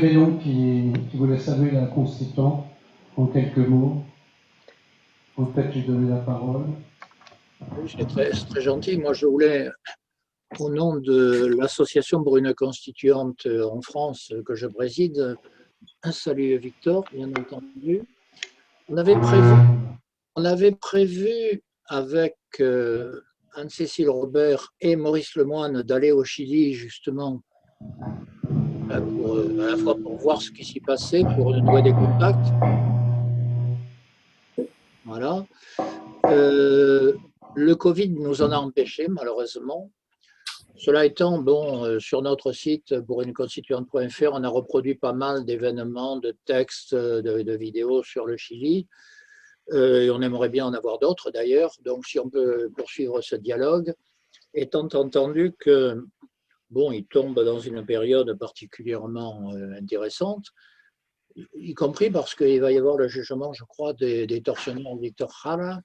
Bellon qui voulait saluer la constituante en quelques mots. Peut-être lui donner la parole. Oui, c'est très gentil. Moi, je voulais, au nom de l'Association pour une constituante en France que je préside, saluer Victor, bien entendu. On avait prévu avec Anne-Cécile Robert et Maurice Lemoine d'aller au Chili, justement, à la fois pour voir ce qui s'y passait, pour nouer des contacts. Voilà. Le Covid nous en a empêchés, malheureusement. Cela étant, bon, sur notre site, pour une constituante.fr, on a reproduit pas mal d'événements, de textes, de vidéos sur le Chili. Et on aimerait bien en avoir d'autres d'ailleurs. Donc, si on peut poursuivre ce dialogue, étant entendu que, bon, il tombe dans une période particulièrement intéressante, y compris parce qu'il va y avoir le jugement, je crois, des tortionnaires Victor Jara.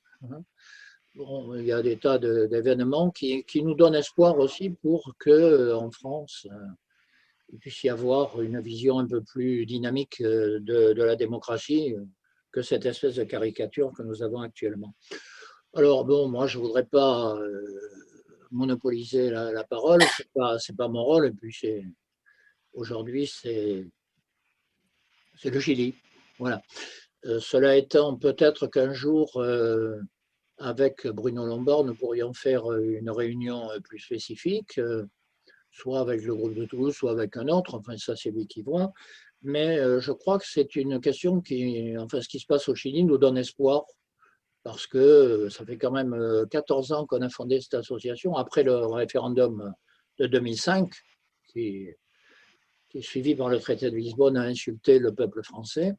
Bon, il y a des tas d'événements qui nous donnent espoir aussi pour qu'en France, il puisse y avoir une vision un peu plus dynamique de la démocratie que cette espèce de caricature que nous avons actuellement. Alors, bon, moi, je ne voudrais pas monopoliser la parole, ce n'est pas mon rôle, et puis aujourd'hui, c'est le Chili. Voilà. Cela étant, peut-être qu'un jour, avec Bruno Lombard, nous pourrions faire une réunion plus spécifique, soit avec le groupe de Toulouse, soit avec un autre, enfin ça c'est lui qui voit, mais je crois que c'est une question enfin ce qui se passe au Chili nous donne espoir, parce que ça fait quand même 14 ans qu'on a fondé cette association, après le référendum de 2005, qui est suivi par le traité de Lisbonne, a insulté le peuple français.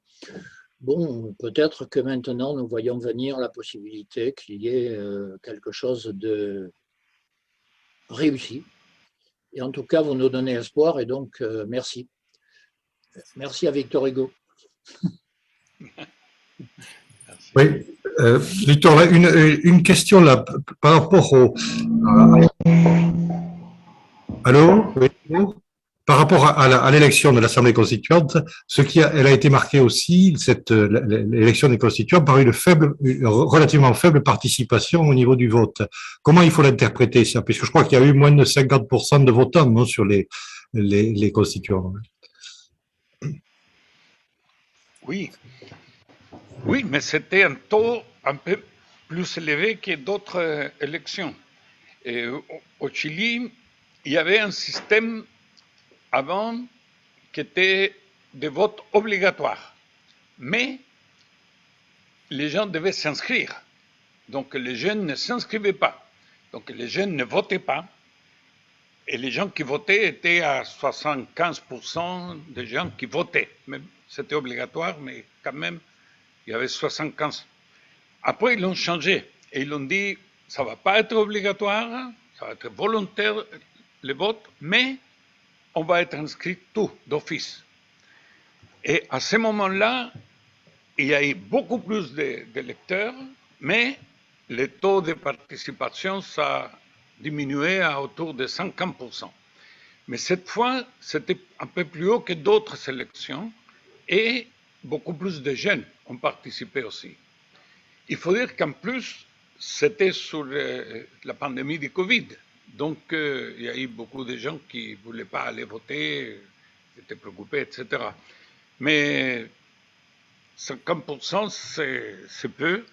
Bon, peut-être que maintenant, nous voyons venir la possibilité qu'il y ait quelque chose de réussi. Et en tout cas, vous nous donnez espoir, et donc, merci. Merci à Victor Hugo. Oui, Victor, une question là, par rapport au... Allô? Oui. Par rapport à l'élection de l'Assemblée constituante, elle a été marquée aussi, l'élection des constituants, par une relativement faible participation au niveau du vote. Comment il faut l'interpréter ça? Puisque je crois qu'il y a eu moins de 50% de votants, non, sur les constituants. Oui. Oui, mais c'était un taux un peu plus élevé que d'autres élections. Et au Chili, il y avait un système avant qui était de vote obligatoire. Mais les gens devaient s'inscrire. Donc les jeunes ne s'inscrivaient pas. Donc les jeunes ne votaient pas. Et les gens qui votaient étaient à 75% des gens qui votaient. C'était obligatoire, mais quand même, il y avait 75. Après, ils l'ont changé. Et ils l'ont dit, ça ne va pas être obligatoire, ça va être volontaire le vote, mais on va être inscrit tout d'office. Et à ce moment-là, il y a eu beaucoup plus d'électeurs, mais le taux de participation, ça a diminué à autour de 50%. Mais cette fois, c'était un peu plus haut que d'autres élections et beaucoup plus de jeunes ont participé aussi. Il faut dire qu'en plus, c'était sur la pandémie du Covid. Donc, il y a eu beaucoup de gens qui ne voulaient pas aller voter, étaient préoccupés, etc. Mais 50%, c'est peu,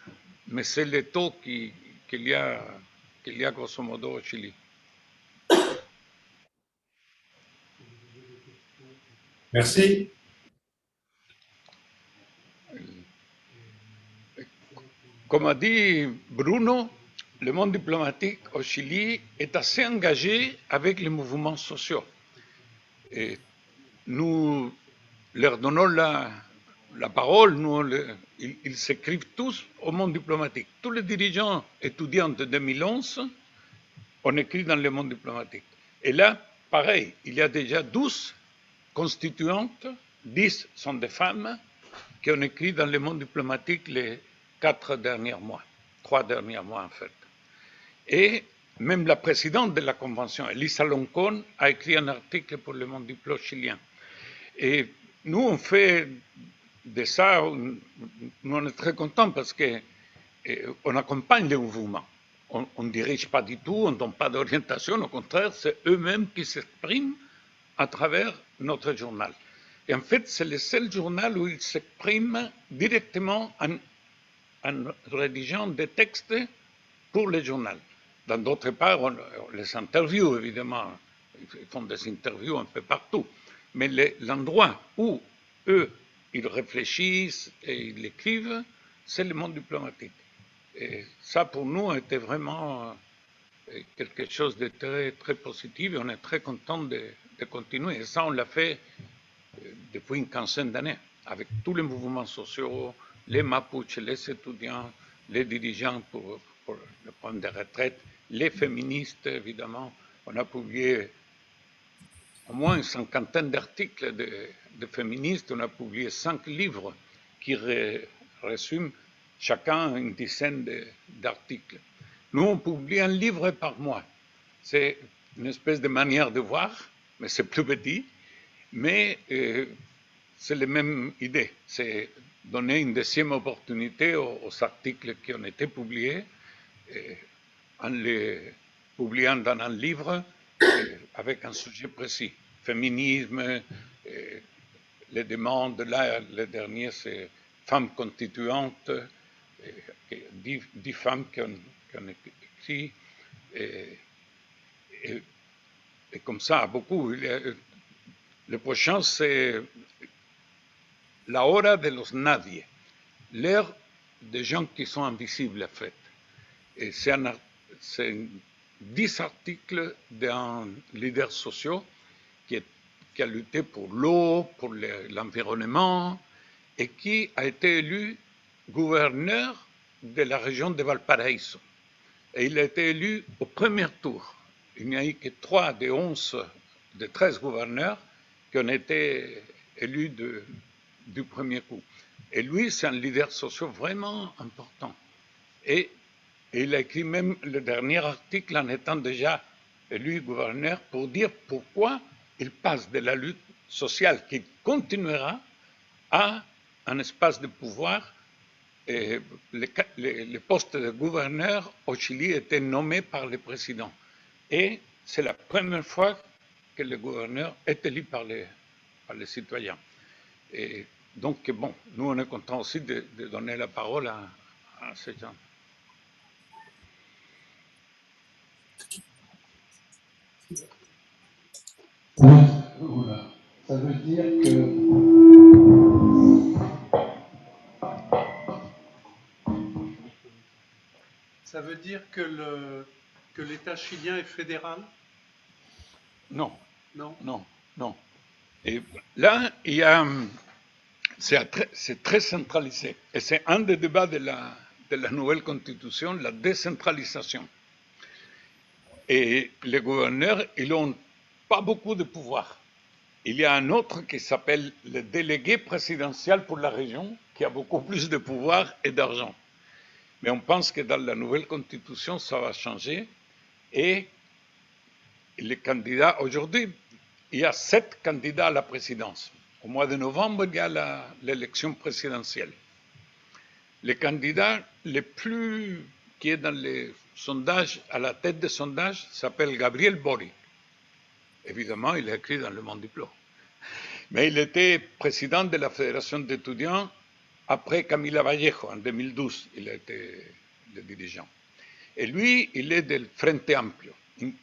mais c'est le taux qu'il y a grosso modo au Chili. Merci. Comme a dit Bruno, le monde diplomatique au Chili est assez engagé avec les mouvements sociaux. Et nous leur donnons la parole, ils s'écrivent tous au monde diplomatique. Tous les dirigeants étudiants de 2011 ont écrit dans le monde diplomatique. Et là, pareil, il y a déjà 12 constituantes, 10 sont des femmes, qui ont écrit dans le monde diplomatique les 3 derniers mois en fait. Et même la présidente de la convention, Elisa Loncón, a écrit un article pour le monde diplo chilien. Et nous, on fait de ça, nous, on est très contents parce qu'on accompagne le mouvement. On ne dirige pas du tout, on ne donne pas d'orientation, au contraire, c'est eux-mêmes qui s'expriment à travers notre journal. Et en fait, c'est le seul journal où ils s'expriment directement en rédigeant des textes pour le journal. Dans d'autres parts, on les interviewe, évidemment. Ils font des interviews un peu partout. Mais l'endroit où eux, ils réfléchissent et ils écrivent, c'est le monde diplomatique. Et ça, pour nous, était vraiment quelque chose de très, très positif et on est très content de continuer. Et ça, on l'a fait depuis une quinzaine d'années, avec tous les mouvements sociaux, les Mapuches, les étudiants, les dirigeants pour le problème des retraites, les féministes, évidemment. On a publié au moins une cinquantaine d'articles de féministes, on a publié 5 livres qui résument chacun une dizaine d'articles. Nous, on publie un livre par mois. C'est une espèce de manière de voir, mais c'est plus petit. Mais c'est la même idée, c'est donner une deuxième opportunité aux articles qui ont été publiés, en les publiant dans un livre avec un sujet précis. Féminisme, les demandes, là, le dernier, c'est femmes constituantes, 10 femmes qui ont écrit, et comme ça, beaucoup. Le prochain, c'est la hora de los nadie, l'heure des gens qui sont invisibles, en fait. Et c'est 10 articles d'un leader social qui a lutté pour l'eau, pour l'environnement, et qui a été élu gouverneur de la région de Valparaíso. Et il a été élu au premier tour. Il n'y a eu que 3 des 13 gouverneurs qui ont été élus du premier coup. Et lui, c'est un leader social vraiment important. Et il a écrit même le dernier article en étant déjà élu gouverneur pour dire pourquoi il passe de la lutte sociale qui continuera à un espace de pouvoir. Et le poste de gouverneur au Chili était nommé par le président. Et c'est la première fois que le gouverneur est élu par les citoyens. Et donc, bon, nous, on est contents aussi de donner la parole à ces gens. Ça veut dire que ça veut dire que l'État chilien est fédéral? Non. Non. Non, non. Et là, il y a, c'est très centralisé. Et c'est un des débats de la nouvelle constitution, la décentralisation. Et les gouverneurs, ils n'ont pas beaucoup de pouvoir. Il y a un autre qui s'appelle le délégué présidentiel pour la région, qui a beaucoup plus de pouvoir et d'argent. Mais on pense que dans la nouvelle constitution, ça va changer. Et les candidats, aujourd'hui, il y a 7 candidats à la présidence. Au mois de novembre, il y a l'élection présidentielle. Le candidat le plus qui est dans les sondages, à la tête des sondages, s'appelle Gabriel Boric. Évidemment, il est écrit dans le Monde Diplôme. Mais il était président de la Fédération d'étudiants après Camila Vallejo, en 2012, il a été le dirigeant. Et lui, il est del Frente Amplio, une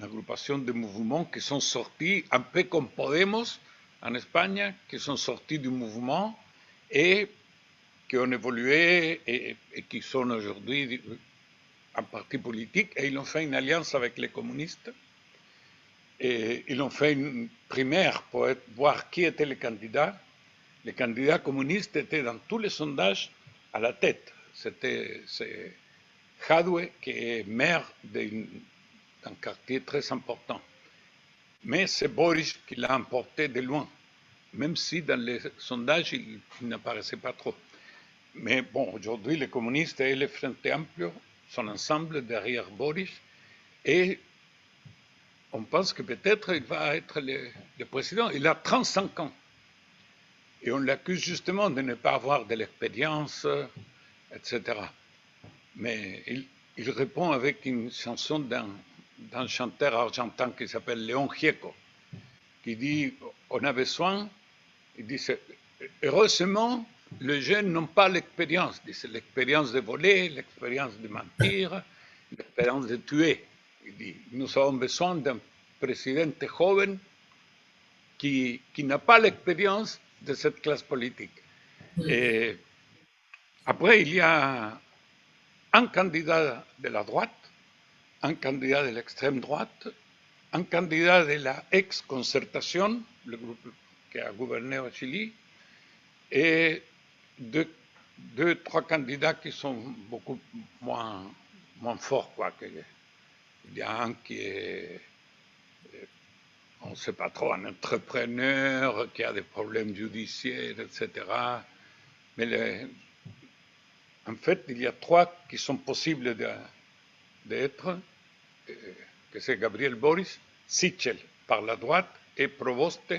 agrupation de mouvements qui sont sortis, un peu comme Podemos en Espagne, qui sont sortis du mouvement et qui ont évolué et qui sont aujourd'hui un parti politique. Et ils ont fait une alliance avec les communistes. Et ils ont fait une primaire pour voir qui était le candidat. Le candidat communiste était dans tous les sondages à la tête. C'est Jadwe, qui est maire d'un quartier très important. Mais c'est Boris qui l'a emporté de loin, même si dans les sondages, il n'apparaissait pas trop. Mais bon, aujourd'hui, les communistes et le Frente Amplio sont ensemble derrière Boris. Et on pense que peut-être il va être le président. Il a 35 ans. Et on l'accuse justement de ne pas avoir de l'expérience, etc. Mais il répond avec une chanson d'un chanteur argentin qui s'appelle León Gieco, qui dit, on a besoin, il dit, heureusement, les jeunes n'ont pas l'expérience, c'est l'expérience de voler, l'expérience de mentir, l'expérience de tuer. Il dit, nous avons besoin d'un président joven qui n'a pas l'expérience de cette classe politique. Et après, il y a un candidat de la droite, un candidat de l'extrême droite, un candidat de la ex-concertation, le groupe qui a gouverné au Chili, et deux, trois candidats qui sont beaucoup moins forts, quoi. Il y a un qui est, on ne sait pas trop, un entrepreneur qui a des problèmes judiciaires, etc. Mais en fait, il y a trois qui sont possibles d'être, que c'est Gabriel Boris, Sichel par la droite et Provoste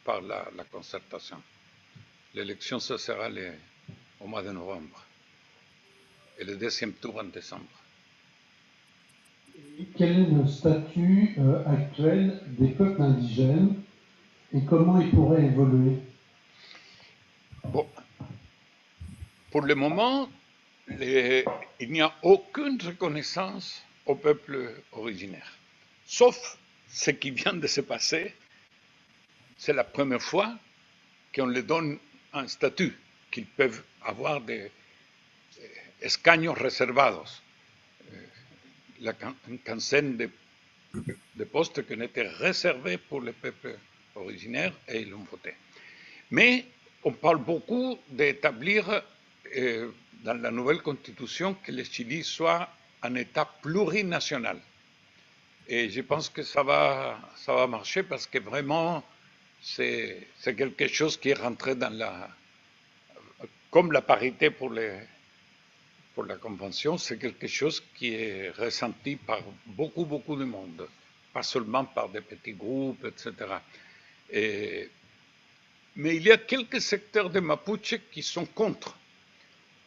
par la concertation. L'élection, ce sera au mois de novembre et le deuxième tour en décembre. Quel est le statut actuel des peuples indigènes et comment ils pourraient évoluer? Bon. Pour le moment, il n'y a aucune reconnaissance au peuple originaire. Sauf ce qui vient de se passer, c'est la première fois qu'on leur donne un statut, qu'ils peuvent avoir des escaños reservados, une quinzaine de postes qui étaient réservés pour le peuple originaire et ils l'ont voté. Mais on parle beaucoup d'établir dans la nouvelle constitution que le Chili soit un État plurinational. Et je pense que ça va marcher parce que vraiment, c'est quelque chose qui est rentré dans comme la parité pour la Convention, c'est quelque chose qui est ressenti par beaucoup de monde, pas seulement par des petits groupes, etc. Mais il y a quelques secteurs de Mapuche qui sont contre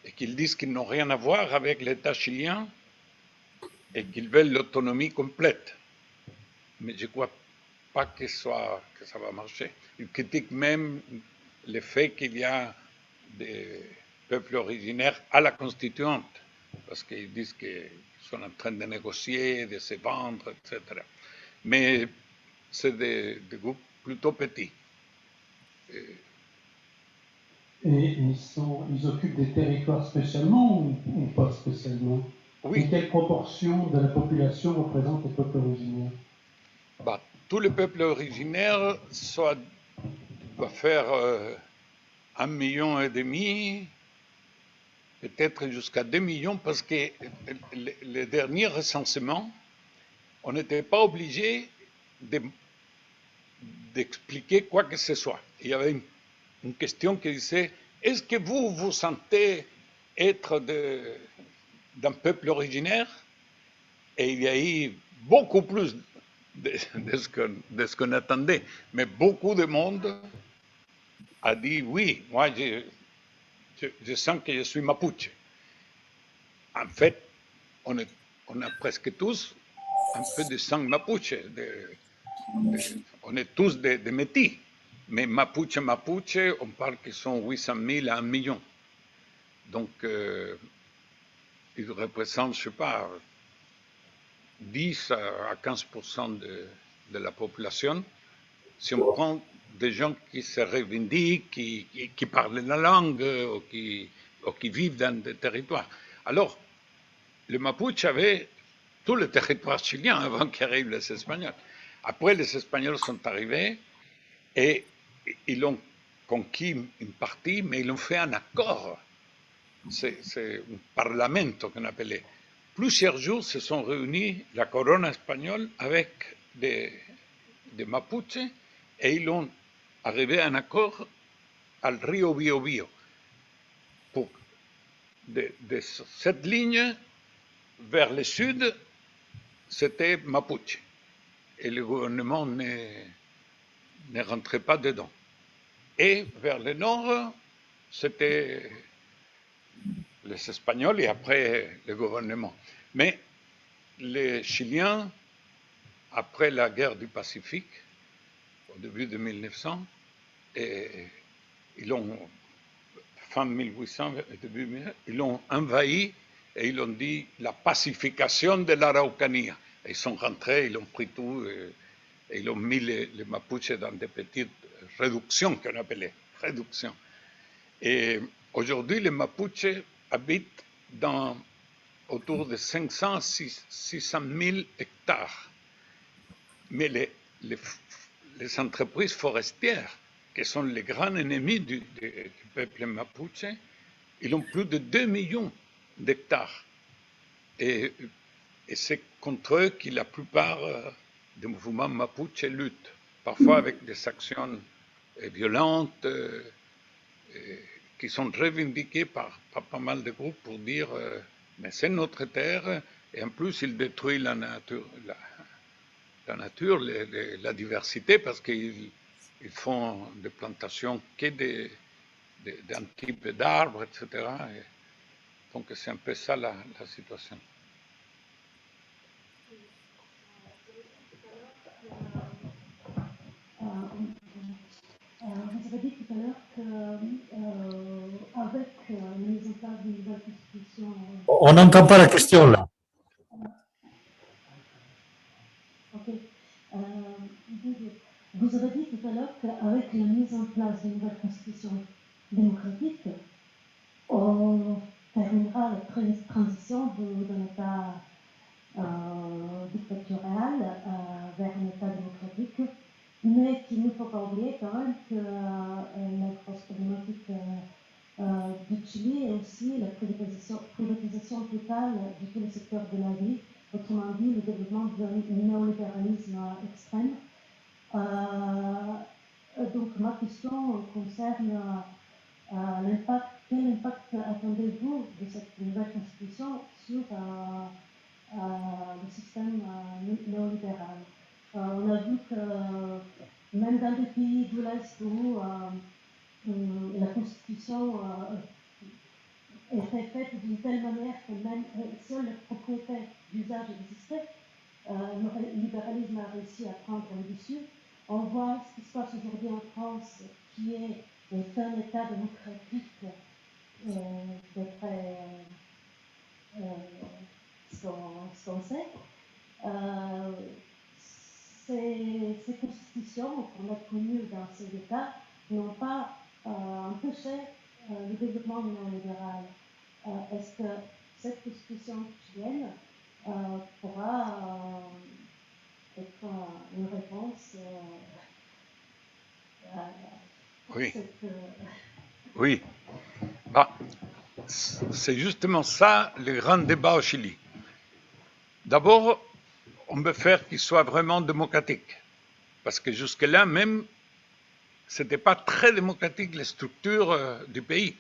et qui disent qu'ils n'ont rien à voir avec l'État chilien et qu'ils veulent l'autonomie complète. Mais je ne crois pas que ça va marcher. Ils critiquent même le fait qu'il y a des peuples originaires à la constituante, parce qu'ils disent qu'ils sont en train de négocier, de se vendre, etc. Mais c'est des groupes plutôt petits. Et ils occupent des territoires spécialement ou pas spécialement? Oui. Et quelle proportion de la population représente les peuples originaires? Tous les peuples originaires doivent faire 1,5 million, peut-être jusqu'à 2 millions, parce que le dernier recensement, on n'était pas obligé d'expliquer quoi que ce soit. Il y avait une question qui disait, est-ce que vous vous sentez être d'un peuple originaire? Et il y a eu beaucoup plus de ce qu'on attendait. Mais beaucoup de monde a dit oui, moi je sens que je suis Mapuche. En fait, on a presque tous un peu de sang Mapuche. On est tous des métis. Mais Mapuche, on parle qu'ils sont 800 000 à 1 million. Donc, ils représentent, je ne sais pas, 10 à 15% de la population. Si on prend des gens qui se revendiquent, qui parlent la langue ou qui vivent dans des territoires. Alors, le Mapuche avait tout le territoire chilien avant qu'arrivent les Espagnols. Après, les Espagnols sont arrivés et ils ont conquis une partie, mais ils ont fait un accord. C'est un parlement qu'on appelait. Plusieurs jours se sont réunis la corona espagnole avec des Mapuches et ils ont arrivé à un accord al río Biobío. Pour de cette ligne vers le sud, c'était Mapuche. Et le gouvernement ne rentrait pas dedans. Et vers le nord, c'était les Espagnols et après le gouvernement. Mais les Chiliens, après la guerre du Pacifique, au début de 1900, ils ont, fin 1800, début 1900, ils l'ont envahi et ils ont dit la pacification de l'Araucanía. Ils sont rentrés, ils ont pris tout et ils ont mis les Mapuches dans des petites réductions qu'on appelait réductions. Et aujourd'hui, les Mapuches habitent autour de 500 à 600 000 hectares. Mais les entreprises forestières, qui sont les grands ennemis du peuple mapuche, ils ont plus de 2 millions d'hectares. Et c'est contre eux que la plupart des mouvements mapuche luttent, parfois avec des actions violentes qui sont revendiquées par pas mal de groupes pour dire mais c'est notre terre et en plus ils détruisent la nature, la diversité parce qu'ils font des plantations que d'un type d'arbres, etc. Et donc c'est un peu ça la situation. Vous avez dit tout à l'heure qu'avec la mise en place d'une nouvelle constitution... On n'entend pas la question là. Ok. Vous avez dit tout à l'heure qu'avec la mise en place d'une nouvelle constitution démocratique, on terminera la transition d'un État dictatorial vers un État démocratique, mais qu'il ne faut pas oublier quand même que la grosse problématique du Chili est aussi la privatisation totale de tous les secteurs de la vie, autrement dit le développement d'un néolibéralisme extrême. Donc ma question concerne l'impact. Quel impact attendez-vous de cette nouvelle constitution sur le système néolibéral? On a vu que même dans des pays de l'Est où la constitution était faite d'une telle manière que même seule la propriété d'usage existait, le libéralisme a réussi à prendre le dessus. On voit ce qui se passe aujourd'hui en France, qui est un État démocratique d'après ce qu'on sait. Ces constitutions qu'on a connues dans ces États n'ont pas empêché le développement néolibéral. Est-ce que cette constitution chilienne pourra être une réponse à cette... Oui. Bah, c'est justement ça le grand débat au Chili. D'abord, on veut faire qu'il soit vraiment démocratique. Parce que jusque-là, même, ce n'était pas très démocratique les structures du pays.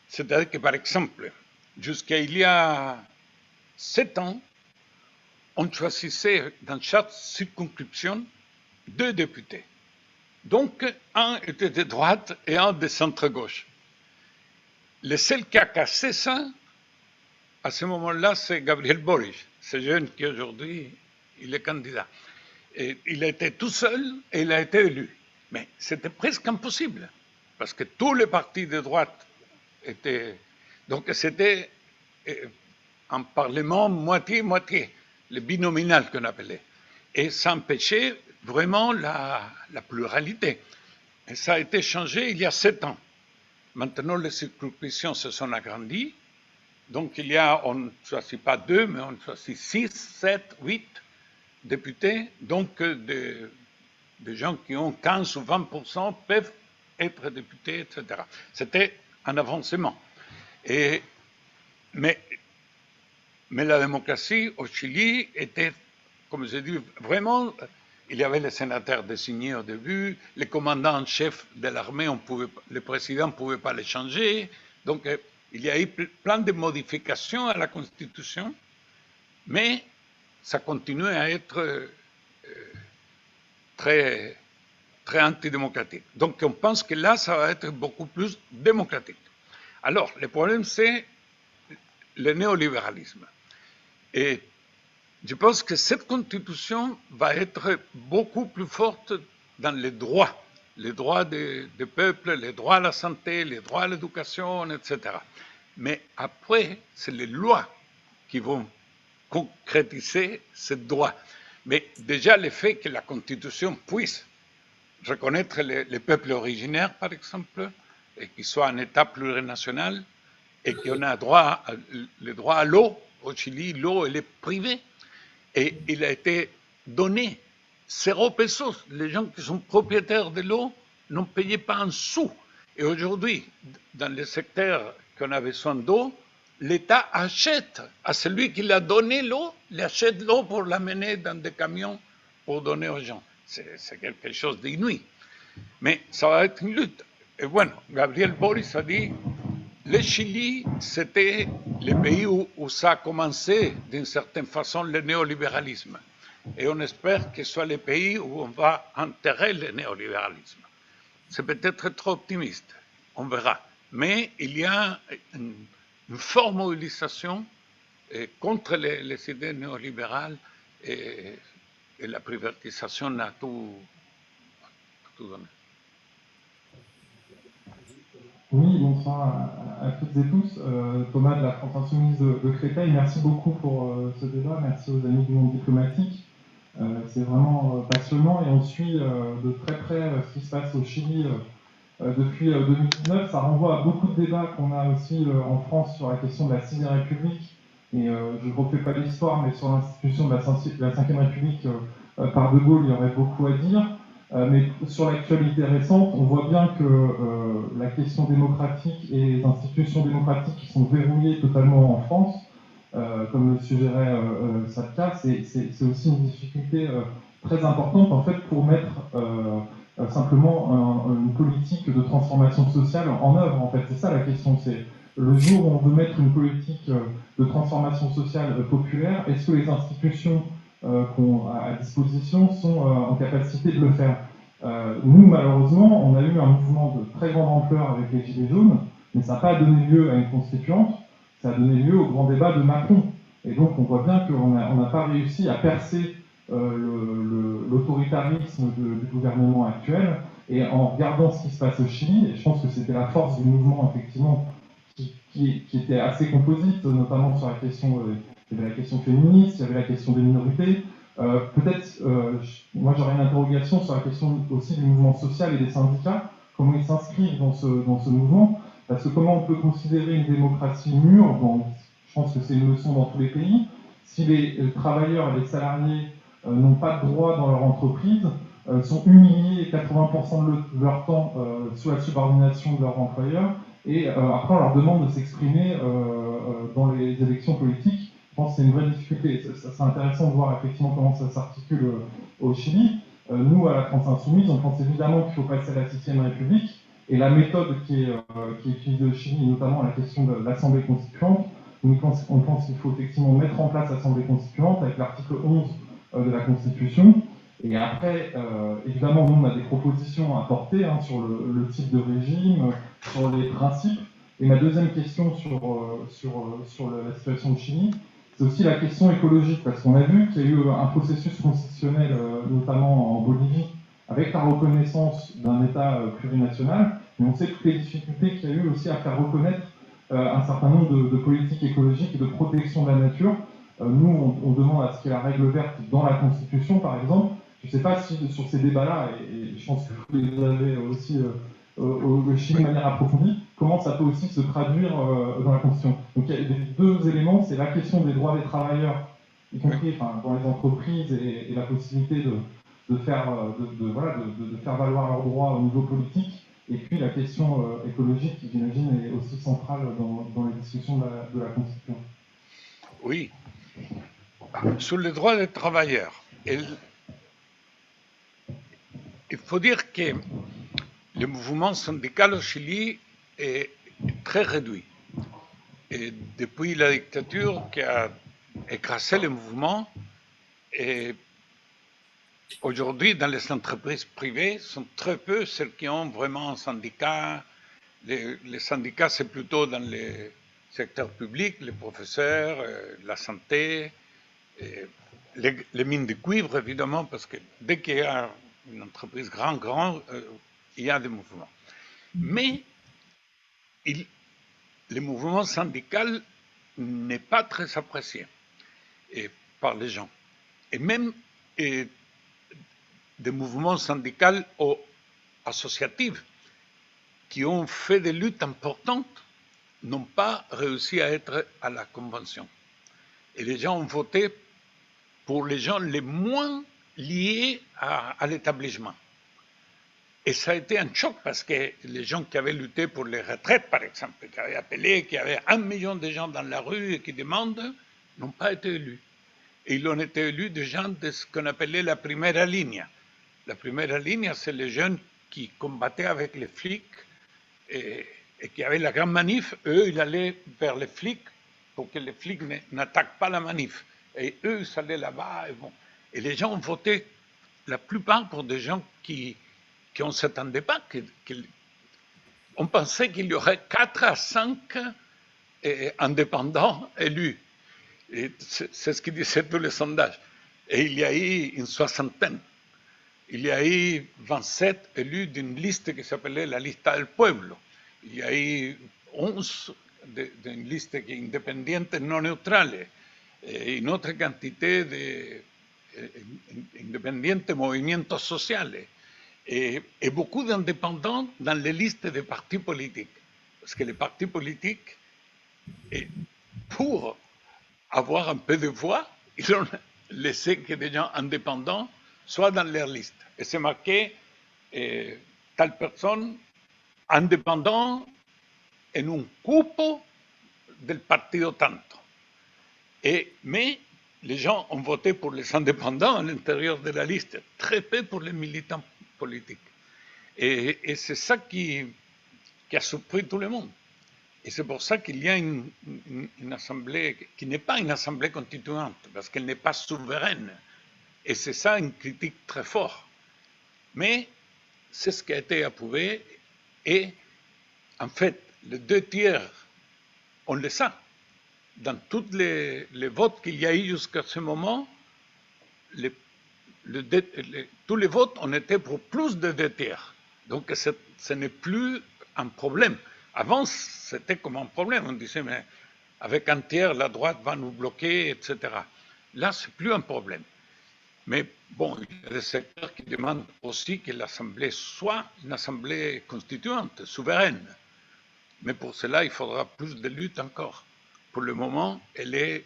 C'est-à-dire que, par exemple, jusqu'à il y a 7 ans, on choisissait dans chaque circonscription 2 députés. Donc, un était de droite et un de centre-gauche. Le seul qui a cassé ça, à ce moment-là, c'est Gabriel Boric, ce jeune qui aujourd'hui, il est candidat. Et il a été tout seul et il a été élu. Mais c'était presque impossible, parce que tous les partis de droite étaient... Donc c'était un parlement moitié-moitié, le binominal qu'on appelait. Et ça empêchait vraiment la pluralité. Et ça a été changé il y a 7 ans. Maintenant, les circonscriptions se sont agrandies. Donc, on ne choisit pas 2, mais on choisit 6, 7, 8 députés. Donc, des gens qui ont 15 ou 20% peuvent être députés, etc. C'était un avancement. Mais la démocratie au Chili était, comme je dis, vraiment... Il y avait les sénateurs désignés au début, les commandants en chef de l'armée, le président ne pouvait pas les changer. Donc, il y a eu plein de modifications à la Constitution, mais ça continue à être très très antidémocratique. Donc on pense que là, ça va être beaucoup plus démocratique. Alors, le problème, c'est le néolibéralisme. Et je pense que cette constitution va être beaucoup plus forte dans les droits des peuples, les droits à la santé, les droits à l'éducation, etc. Mais après, c'est les lois qui vont concrétiser ces droits. Mais déjà, le fait que la constitution puisse reconnaître les peuples originaires, par exemple, et qu'ils soient un État plurinational, et qu'on a le droit à l'eau. Au Chili, l'eau, elle est privée. Et il a été donné 0 pesos. Les gens qui sont propriétaires de l'eau n'ont payé pas un sou. Et aujourd'hui, dans les secteurs qu'on a besoin d'eau, l'État achète à celui qui l'a donné l'eau, il achète l'eau pour l'amener dans des camions pour donner aux gens. C'est quelque chose d'inouï. Mais ça va être une lutte. Et bueno, Gabriel Boric a dit, le Chili, c'était le pays où ça a commencé, d'une certaine façon, le néolibéralisme. Et on espère que ce soit le pays où on va enterrer le néolibéralisme. C'est peut-être trop optimiste, on verra. Mais il y a une forte mobilisation contre les idées néolibérales et la privatisation a tout donné. Oui, bonsoir à toutes et tous. Thomas de la France Insoumise de Créteil, merci beaucoup pour ce débat, merci aux amis du monde diplomatique. C'est vraiment passionnant et on suit de très près ce qui se passe au Chili depuis 2019. Ça renvoie à beaucoup de débats qu'on a aussi en France sur la question de la 6e République. Et je ne refais pas l'histoire, mais sur l'institution de la 5e République par De Gaulle, il y aurait beaucoup à dire. Mais sur l'actualité récente, on voit bien que la question démocratique et les institutions démocratiques qui sont verrouillées totalement en France, comme le suggérait Satka, c'est aussi une difficulté très importante en fait pour mettre simplement une politique de transformation sociale en œuvre. En fait, c'est ça la question. C'est le jour où on veut mettre une politique de transformation sociale populaire, est-ce que les institutions qu'on a à disposition sont en capacité de le faire. Nous, malheureusement, on a eu un mouvement de très grande ampleur avec les Gilets jaunes, mais ça n'a pas donné lieu à une constituante, ça a donné lieu au grand débat de Macron. Et donc, on voit bien qu'on n'a pas réussi à percer l'autoritarisme du gouvernement actuel. Et en regardant ce qui se passe au Chili, et je pense que c'était la force du mouvement, effectivement, qui était assez composite, notamment sur la question... il y avait la question féministe, il y avait la question des minorités. Peut-être, moi j'aurais une interrogation sur la question aussi du mouvement social et des syndicats, comment ils s'inscrivent dans ce mouvement, parce que comment on peut considérer une démocratie mûre, je pense que c'est une leçon dans tous les pays, si les travailleurs et les salariés n'ont pas de droits dans leur entreprise, sont humiliés 80% de leur temps sous la subordination de leur employeur, et après on leur demande de s'exprimer dans les élections politiques. Je pense que c'est une vraie difficulté. C'est intéressant de voir effectivement comment ça s'articule au Chili. Nous, à la France Insoumise, on pense évidemment qu'il faut passer à la 6e République. Et la méthode qui est utilisée au Chili, notamment la question de l'Assemblée constituante, on pense qu'il faut effectivement mettre en place l'Assemblée constituante avec l'article 11 de la Constitution. Et après, évidemment, nous, on a des propositions à porter sur le type de régime, sur les principes. Et ma deuxième question sur la situation au Chili, c'est aussi la question écologique, parce qu'on a vu qu'il y a eu un processus constitutionnel, notamment en Bolivie, avec la reconnaissance d'un État plurinational, mais on sait toutes les difficultés qu'il y a eu aussi à faire reconnaître un certain nombre de politiques écologiques et de protection de la nature. Nous, on demande à ce qu'il y ait la règle verte dans la Constitution, par exemple. Je ne sais pas si sur ces débats-là, et je pense que vous les avez aussi au Chili de manière approfondie, comment ça peut aussi se traduire dans la Constitution. Donc il y a deux éléments, c'est la question des droits des travailleurs, y compris dans les entreprises, et la possibilité de faire valoir leurs droits au niveau politique, et puis la question écologique, qui j'imagine est aussi centrale dans les discussions de la Constitution. Oui. Sur les droits des travailleurs, il faut dire que le mouvement syndical au Chili est très réduit. Et depuis la dictature qui a écrasé le mouvement, aujourd'hui, dans les entreprises privées, sont très peu celles qui ont vraiment un syndicat. Les syndicats, c'est plutôt dans les secteurs publics, les professeurs, la santé, les mines de cuivre, évidemment, parce que dès qu'il y a une entreprise grand, il y a des mouvements. Mais le mouvement syndical n'est pas très apprécié par les gens. Et même des mouvements syndicaux ou associatifs qui ont fait des luttes importantes n'ont pas réussi à être à la convention. Et les gens ont voté pour les gens les moins liés à l'établissement. Et ça a été un choc parce que les gens qui avaient lutté pour les retraites, par exemple, qui avaient appelé, qui avaient 1 million de gens dans la rue et qui demandent, n'ont pas été élus. Et ils ont été élus des gens de ce qu'on appelait la première ligne. La première ligne, c'est les jeunes qui combattaient avec les flics et qui avaient la grande manif. Eux, ils allaient vers les flics pour que les flics n'attaquent pas la manif. Et eux, ils allaient là-bas. Et les gens ont voté, la plupart, pour des gens qui ne s'attendaient pas. On pensait qu'il y aurait 4 à 5 indépendants élus. C'est ce que disaient tous les sondages. Et il y a eu une soixantaine. Il y a eu 27 élus d'une liste qui s'appelait la Lista del Pueblo. Il y a eu 11 d'une liste independiente non neutrale. Et une autre quantité d'independientes movimientos sociales. Et beaucoup d'indépendants dans les listes des partis politiques. Parce que les partis politiques, pour avoir un peu de voix, ils ont laissé que des gens indépendants soient dans leur liste. Et c'est marqué telle personne indépendant en un cupo del partido tanto. Mais les gens ont voté pour les indépendants à l'intérieur de la liste, très peu pour les militants politiques. Et c'est ça qui a surpris tout le monde. Et c'est pour ça qu'il y a une assemblée qui n'est pas une assemblée constituante, parce qu'elle n'est pas souveraine. Et c'est ça une critique très forte. Mais c'est ce qui a été approuvé. Et en fait, les 2 tiers, on le sait. Dans tous les votes qu'il y a eu jusqu'à ce moment, tous les votes ont été pour plus de 2 tiers. Donc ce n'est plus un problème. Avant, c'était comme un problème. On disait, mais avec 1 tiers, la droite va nous bloquer, etc. Là, ce n'est plus un problème. Mais bon, il y a des secteurs qui demandent aussi que l'Assemblée soit une Assemblée constituante, souveraine. Mais pour cela, il faudra plus de lutte encore. Pour le moment, elle est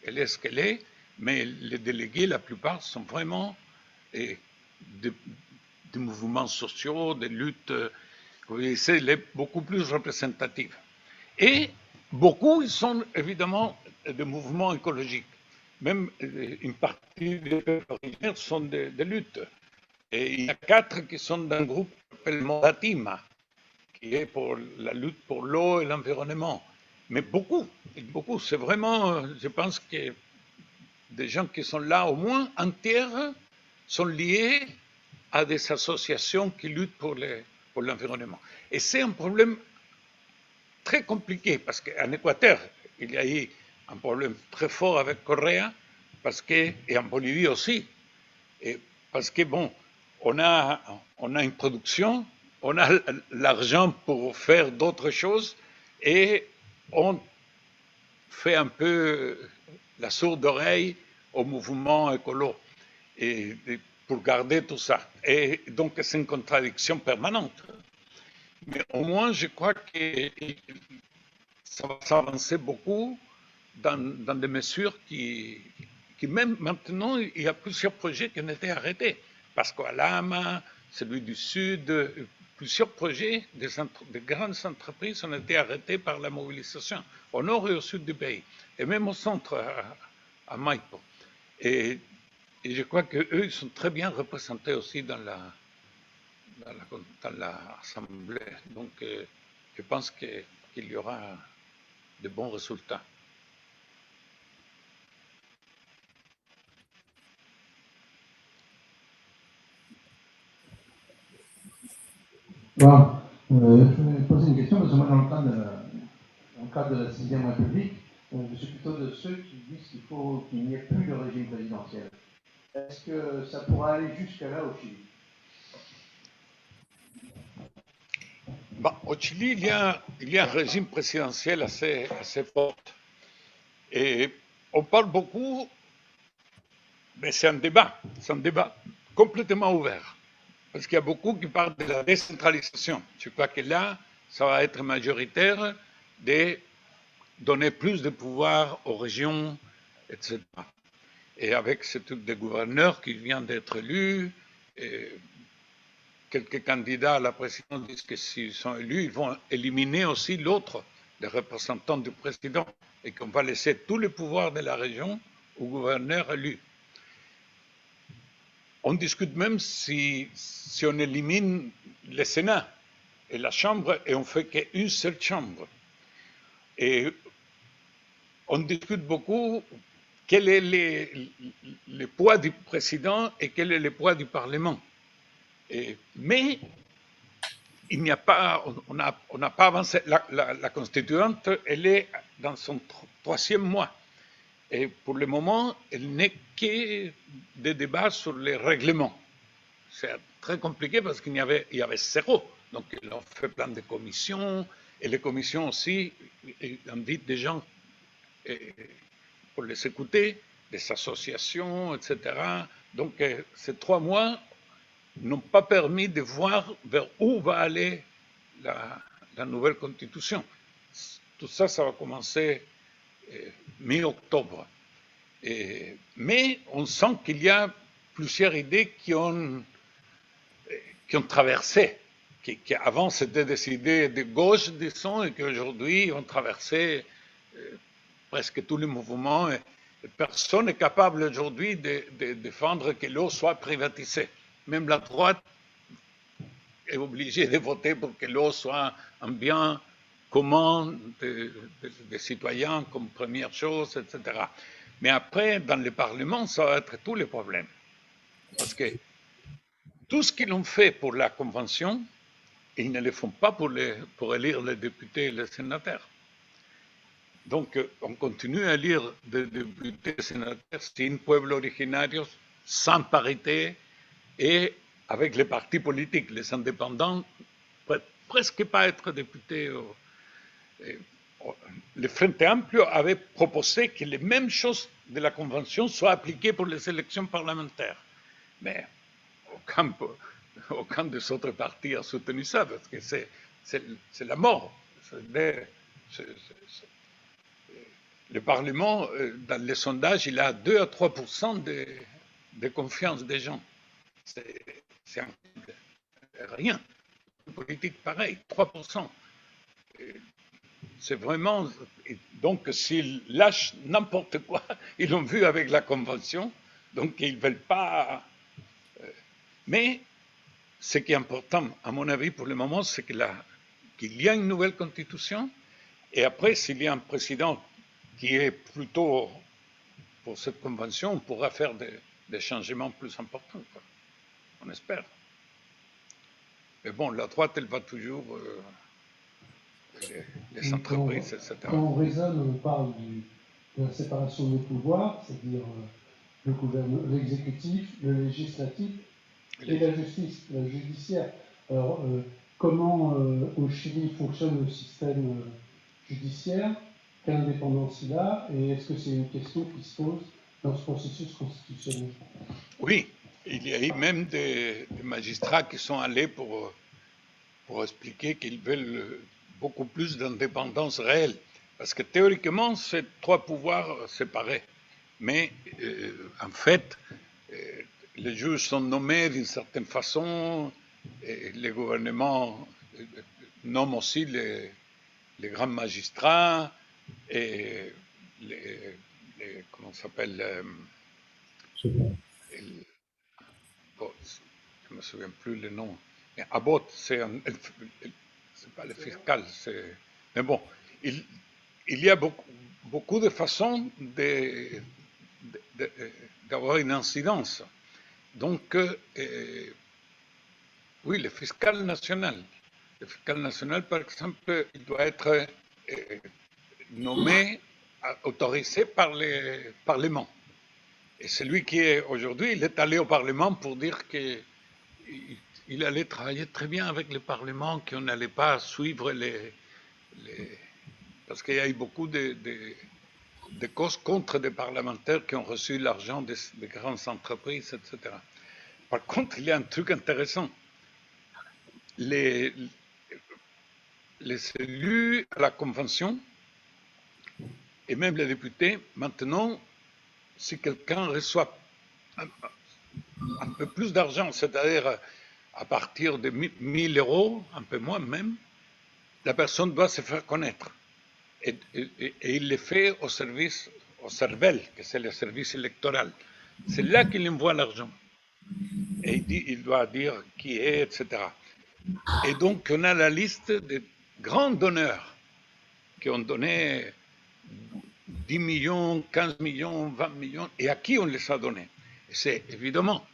ce qu'elle est, mais les délégués, la plupart, sont vraiment des mouvements sociaux, des luttes, c'est beaucoup plus représentatif. Et beaucoup, ils sont évidemment des mouvements écologiques. Même une partie des peuples originaires sont des luttes. Et il y a 4 qui sont d'un groupe qui s'appelle Modatima, qui est pour la lutte pour l'eau et l'environnement. Mais beaucoup, c'est vraiment, je pense que des gens qui sont là, au moins un tiers, sont liés à des associations qui luttent pour l'environnement. Et c'est un problème très compliqué, parce qu'en Équateur, il y a eu un problème très fort avec Correa, et en Bolivie aussi, parce que, bon, on a une production, on a l'argent pour faire d'autres choses, et on fait un peu la sourde oreille au mouvement écolo et pour garder tout ça. Et donc, c'est une contradiction permanente. Mais au moins, je crois que ça va s'avancer beaucoup dans des mesures qui même maintenant, il y a plusieurs projets qui ont été arrêtés. Pasco Alama, celui du Sud, plusieurs projets de grandes entreprises ont été arrêtés par la mobilisation au nord et au sud du pays, et même au centre, à Maipo. Et je crois qu'eux, ils sont très bien représentés aussi dans l'Assemblée. Donc, je pense qu'il y aura de bons résultats. Bon, je vais poser une question parce que moi, dans le cadre de la 6e République, je suis plutôt de ceux qui disent qu'il n'y ait plus de régime présidentiel. Est-ce que ça pourra aller jusque-là au Chili? Au Chili, il y a un régime présidentiel assez fort. Et on parle beaucoup, mais c'est un débat complètement ouvert. Parce qu'il y a beaucoup qui parlent de la décentralisation. Je crois que là, ça va être majoritaire de donner plus de pouvoir aux régions, etc. Et avec ce truc de gouverneur qui vient d'être élu, quelques candidats à la présidence disent que s'ils sont élus, ils vont éliminer aussi l'autre, les représentants du président, et qu'on va laisser tous les pouvoirs de la région au gouverneur élu. On discute même si on élimine le Sénat et la Chambre et on fait qu'une seule chambre. Et on discute beaucoup quel est le poids du président et quel est le poids du Parlement. Mais il n'y a pas, on n'a pas avancé. La constituante, elle est dans son 3e mois. Et pour le moment, elle n'est que des débats sur les règlements. C'est très compliqué parce qu'il y avait zéro. Donc, ils ont fait plein de commissions, et les commissions aussi invitent des gens pour les écouter, des associations, etc. Donc, ces 3 mois n'ont pas permis de voir vers où va aller la nouvelle constitution. Tout ça, ça va commencer mi-octobre. Mais on sent qu'il y a plusieurs idées qui ont traversé, qui avant c'était des idées de gauche, disons, et qu'aujourd'hui ont traversé presque tous les mouvements. Et personne n'est capable aujourd'hui de défendre que l'eau soit privatisée. Même la droite est obligée de voter pour que l'eau soit un bien commun des citoyens comme première chose, etc. Mais après, dans le Parlement, ça va être tous les problèmes. Parce que tout ce qu'ils ont fait pour la Convention, ils ne le font pas pour élire les députés et les sénateurs. Donc, on continue à élire des députés et sénateurs sin pueblo originarios, sans parité et avec les partis politiques. Les indépendants ne peuvent presque pas être députés. Le Frente Amplio avait proposé que les mêmes choses de la Convention soient appliquées pour les élections parlementaires. Mais aucun des autres partis a soutenu ça, parce que c'est la mort. Le Parlement, dans les sondages, il a 2 à 3% de confiance des gens. C'est rien. Une politique pareille, 3%. C'est vraiment. Donc, s'ils lâchent n'importe quoi, ils l'ont vu avec la Convention, donc ils ne veulent pas. Mais ce qui est important, à mon avis, pour le moment, c'est qu'il y a une nouvelle constitution, et après, s'il y a un président qui est plutôt pour cette convention, on pourra faire des changements plus importants, quoi. On espère. Mais bon, la droite, elle va toujours les entreprises, etc. Quand on raisonne, on parle de la séparation des pouvoirs, c'est-à-dire l'exécutif, le législatif et la justice, la judiciaire. Alors, comment au Chili fonctionne le système judiciaire? Quelle indépendance il a? Et est-ce que c'est une question qui se pose dans ce processus constitutionnel? Oui, il y a eu même des magistrats qui sont allés pour expliquer qu'ils veulent beaucoup plus d'indépendance réelle. Parce que théoriquement, c'est 3 pouvoirs séparés. Mais en fait, les juges sont nommés d'une certaine façon, et les gouvernements nomment aussi les grands magistrats et comment ça s'appelle je ne me souviens plus le nom. Mais Abbott, c'est pas le fiscal, mais bon, il y a beaucoup de façons d'avoir une incidence. Donc, oui, le fiscal national, Le fiscal national, par exemple, il doit être nommé, autorisé par le Parlement. Et celui qui est aujourd'hui, il est allé au Parlement pour dire qu'il allait travailler très bien avec le Parlement, qu'on n'allait pas suivre parce qu'il y a eu beaucoup de causes contre des parlementaires qui ont reçu l'argent des grandes entreprises, etc. Par contre, il y a un truc intéressant. Les élus à la Convention, et même les députés, maintenant, si quelqu'un reçoit un peu plus d'argent, c'est-à-dire à partir de 1 000 euros, un peu moins même, la personne doit se faire connaître. Et il le fait au CERVEL, que c'est le service électoral. C'est là qu'il envoie l'argent. Et il doit dire qui est, etc. Et donc, on a la liste des grands donneurs qui ont donné 10 millions, 15 millions, 20 millions, et à qui on les a donnés. C'est évidemment,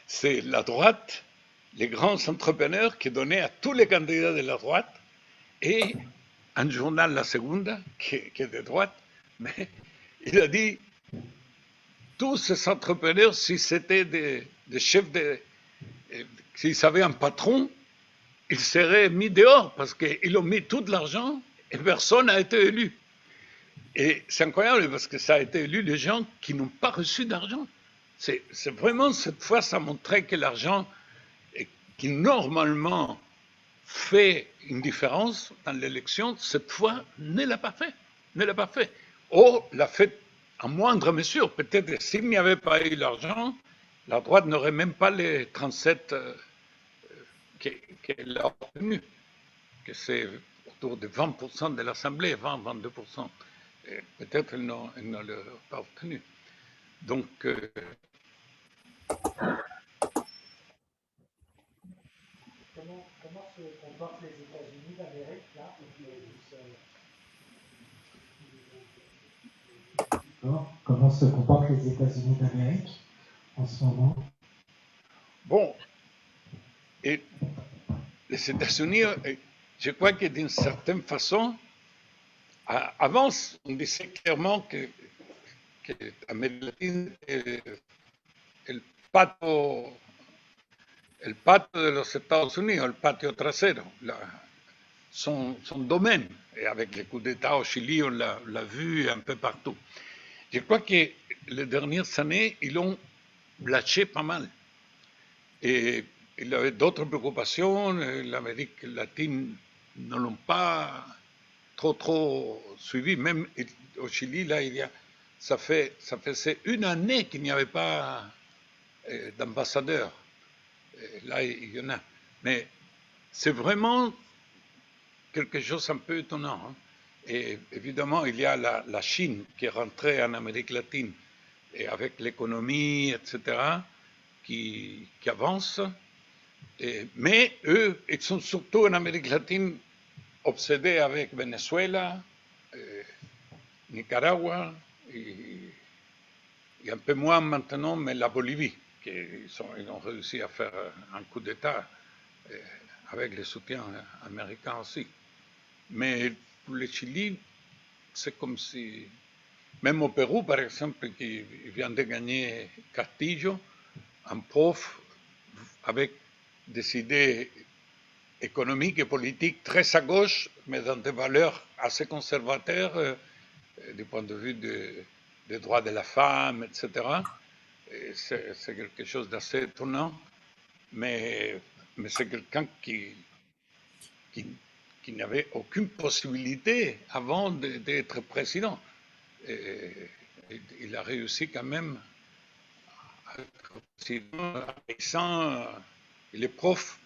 c'est la droite, les grands entrepreneurs qui donnaient à tous les candidats de la droite, et un journal, La Segunda, qui est de droite, mais il a dit, tous ces entrepreneurs, si c'était des chefs s'ils avaient un patron, ils seraient mis dehors, parce qu'ils ont mis tout l'argent, et personne n'a été élu. Et c'est incroyable parce que ça a été élu des gens qui n'ont pas reçu d'argent. C'est vraiment, cette fois, ça montrait que l'argent, qui normalement fait une différence dans l'élection, cette fois, ne l'a pas fait. Ne l'a pas fait. Ou l'a fait en moindre mesure. Peut-être s'il n'y avait pas eu l'argent, la droite n'aurait même pas les 37 qu'elle a obtenus. Que c'est autour de 20% de l'Assemblée, 20-22%. Peut-être elle ne l'a pas obtenu. Donc, comment se comportent les États-Unis d'Amérique là Comment se comportent les États-Unis d'Amérique en ce moment? Bon, et les États-Unis, je crois que d'une certaine façon, avant, on disait clairement que l'Amérique latine est el patio de los Estados Unidos, el patio trasero, son domaine. Et avec les coups d'État au Chili, on l'a vu un peu partout. Je crois que les dernières années, ils ont lâché pas mal. Et il y avait d'autres préoccupations. L'Amérique latine ne l'ont pas trop suivi. Même au Chili, là, ça faisait une année qu'il n'y avait pas d'ambassadeur. Là, il y en a. Mais c'est vraiment quelque chose un peu étonnant. Hein. Et évidemment, il y a la Chine qui est rentrée en Amérique latine, et avec l'économie, etc., qui avance. Mais eux, ils sont surtout en Amérique latine obsédés avec Venezuela, Nicaragua, et un peu moins maintenant, mais la Bolivie, ils ont réussi à faire un coup d'État avec le soutien américain aussi. Mais pour le Chili, c'est comme si, même au Pérou, par exemple, qui vient de gagner Castillo, un prof avec des idées économiques et politiques très à gauche, mais dans des valeurs assez conservateurs du point de vue des droits de la femme, etc. C'est quelque chose d'assez étonnant, mais c'est quelqu'un qui n'avait aucune possibilité avant d'être président. Et il a réussi quand même à être président, paysan. Il est prof,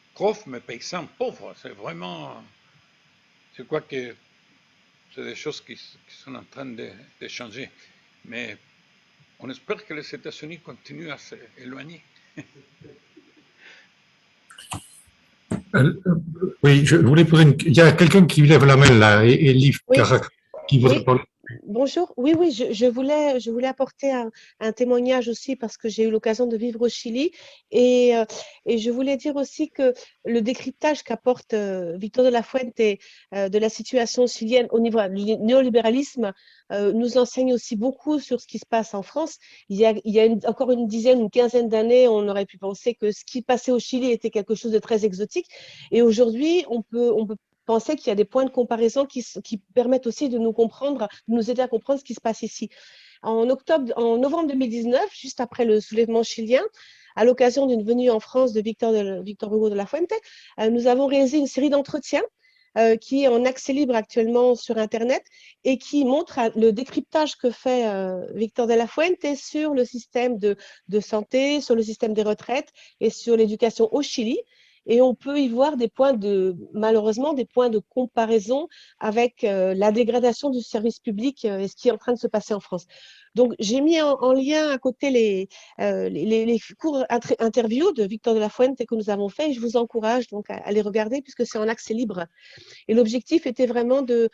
mais paysan pauvre. C'est vraiment. Je crois que c'est des choses qui sont en train de changer. Mais on espère que les États-Unis continuent à s'éloigner. Oui, je voulais poser une... Il y a quelqu'un qui lève la main là, Elif Oui. Carac, qui voudrait parler. Bonjour. Oui, oui, je voulais apporter un témoignage aussi parce que j'ai eu l'occasion de vivre au Chili et je voulais dire aussi que le décryptage qu'apporte Victor de la Fuente de la situation chilienne au niveau du néolibéralisme nous enseigne aussi beaucoup sur ce qui se passe en France. Il y a encore une dizaine, une quinzaine d'années, on aurait pu penser que ce qui passait au Chili était quelque chose de très exotique et aujourd'hui, on peut penser qu'il y a des points de comparaison qui permettent aussi de nous comprendre, de nous aider à comprendre ce qui se passe ici. En novembre 2019, juste après le soulèvement chilien, à l'occasion d'une venue en France de Victor Hugo de la Fuente, nous avons réalisé une série d'entretiens qui est en accès libre actuellement sur Internet et qui montre le décryptage que fait Victor de la Fuente sur le système de santé, sur le système des retraites et sur l'éducation au Chili. Et on peut y voir malheureusement, des points de comparaison avec la dégradation du service public et ce qui est en train de se passer en France. Donc, j'ai mis en lien à côté les courts interviews de Victor de la Fuente que nous avons fait et je vous encourage donc à les regarder puisque c'est en accès libre. Et l'objectif était vraiment de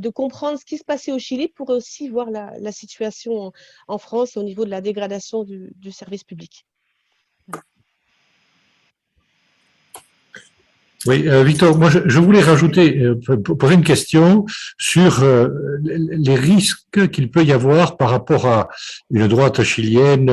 comprendre ce qui se passait au Chili pour aussi voir la situation en France au niveau de la dégradation du service public. Oui, Victor, moi je voulais rajouter, poser une question sur les risques qu'il peut y avoir par rapport à une droite chilienne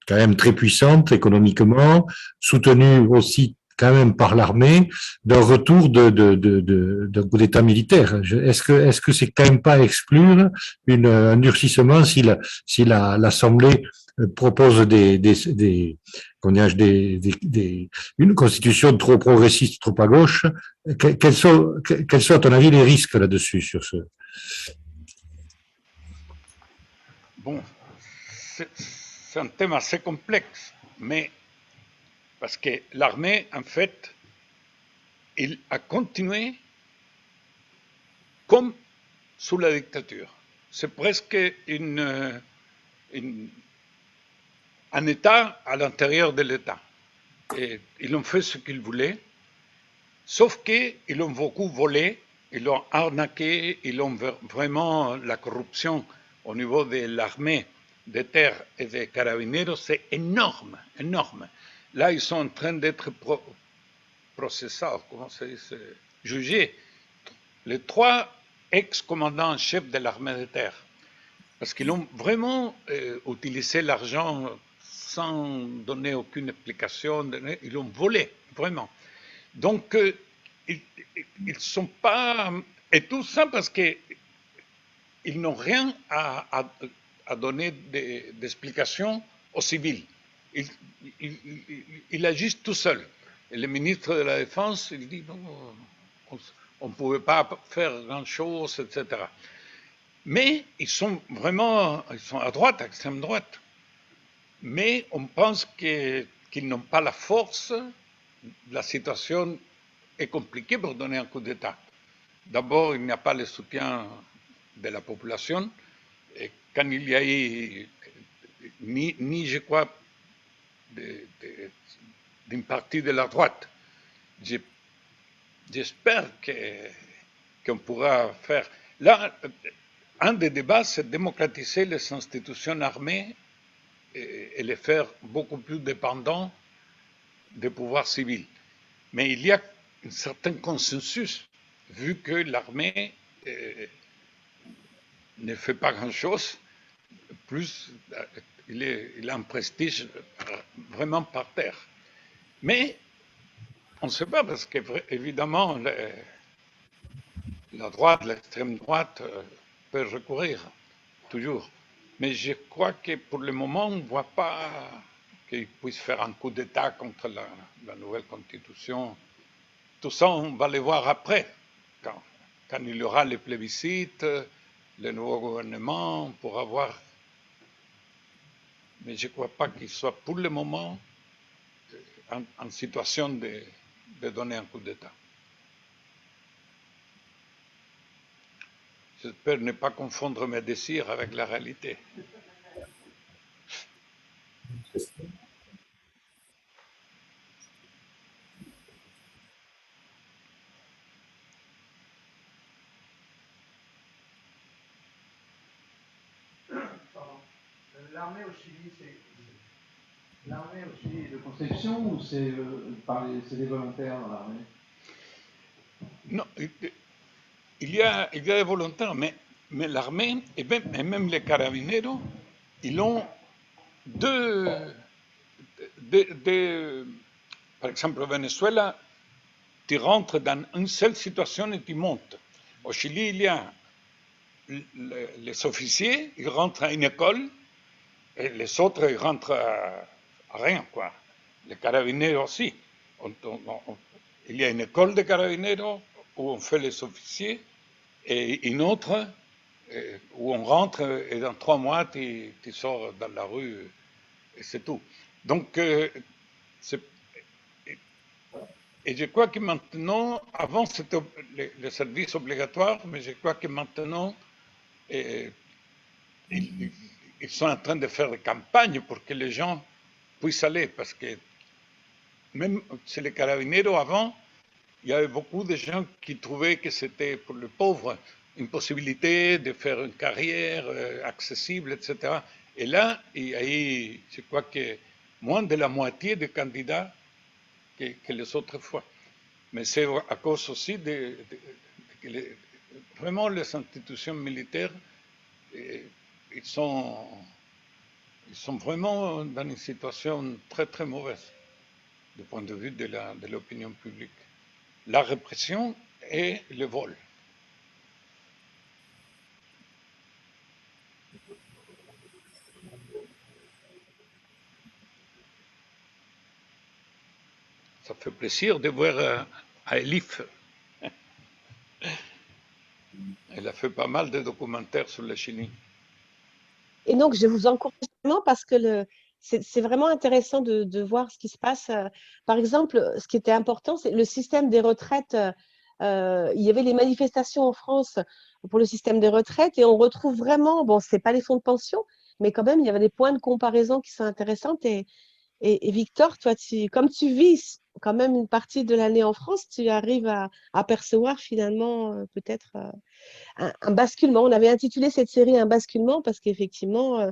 quand même très puissante économiquement, soutenue aussi quand même par l'armée, d'un retour d'un coup d'État militaire. Est-ce que c'est quand même pas à exclure un durcissement si l'Assemblée propose une constitution trop progressiste, trop à gauche? Quels sont, à ton avis, les risques là-dessus sur ce? Bon, c'est un thème assez complexe, mais parce que l'armée, en fait, il a continué comme sous la dictature. C'est presque un État à l'intérieur de l'État. Et ils ont fait ce qu'ils voulaient, sauf qu'ils ont beaucoup volé, ils l'ont arnaqué, ils ont vraiment la corruption au niveau de l'armée, des terres et des carabineros, c'est énorme, énorme. Là, ils sont en train d'être processés, comment ça dit, jugés, les 3 ex-commandants en chef de l'armée de terre, parce qu'ils ont vraiment utilisé l'argent sans donner aucune explication, ils l'ont volé, vraiment. Donc, ils ne sont pas... Et tout ça parce qu'ils n'ont rien à donner d'explication aux civils. Il agit tout seul. Et le ministre de la Défense, il dit non, on ne pouvait pas faire grand-chose, etc. Mais ils sont à droite, à extrême droite. Mais on pense qu'ils n'ont pas la force. La situation est compliquée pour donner un coup d'État. D'abord, il n'y a pas le soutien de la population. Et quand il y a eu, ni je crois, d'une partie de la droite, j'espère qu'on pourra faire. Là, un des débats, c'est démocratiser les institutions armées et les faire beaucoup plus dépendants des pouvoirs civils. Mais il y a un certain consensus, vu que l'armée ne fait pas grand-chose, plus il a un prestige vraiment par terre. Mais on ne sait pas, parce qu'évidemment, la droite, l'extrême droite peut recourir toujours. Mais je crois que pour le moment, on ne voit pas qu'ils puissent faire un coup d'État contre la nouvelle constitution. Tout ça, on va le voir après, quand il y aura les plébiscites, le nouveau gouvernement, on pourra voir. Mais je ne crois pas qu'il soit pour le moment en situation de donner un coup d'État. J'espère ne pas confondre mes désirs avec la réalité. L'armée au Chili, est de conception ou c'est des volontaires dans l'armée? Non, il y a des volontaires, mais l'armée et même les carabineros, ils ont par exemple, au Venezuela, tu rentres dans une seule situation et tu montes. Au Chili, il y a les officiers, ils rentrent à une école, et les autres, ils rentrent à rien, quoi. Les carabineros aussi. Il y a une école de carabineros où on fait les officiers, et une autre où on rentre, et dans 3 mois, tu sors dans la rue, et c'est tout. Donc, et je crois que maintenant, avant c'était le service obligatoire, mais je crois que maintenant, ils sont en train de faire des campagnes pour que les gens puissent aller, parce que même chez les carabineros avant, il y avait beaucoup de gens qui trouvaient que c'était pour les pauvres une possibilité de faire une carrière accessible, etc. Et là, il y a eu, je crois que moins de la moitié des candidats que les autres fois. Mais c'est à cause aussi vraiment les institutions militaires, ils sont vraiment dans une situation très très mauvaise du point de vue de l'opinion publique. La répression et le vol. Ça fait plaisir de voir à Elif. Elle a fait pas mal de documentaires sur la Chine. Et donc, je vous encourage vraiment parce que c'est vraiment intéressant de voir ce qui se passe. Par exemple, ce qui était important, c'est le système des retraites. Il y avait les manifestations en France pour le système des retraites et on retrouve vraiment, bon, ce n'est pas les fonds de pension, mais quand même, il y avait des points de comparaison qui sont intéressants. Et Victor, toi, comme tu vis quand même une partie de l'année en France, tu arrives à percevoir finalement peut-être un basculement. On avait intitulé cette série un basculement parce qu'effectivement,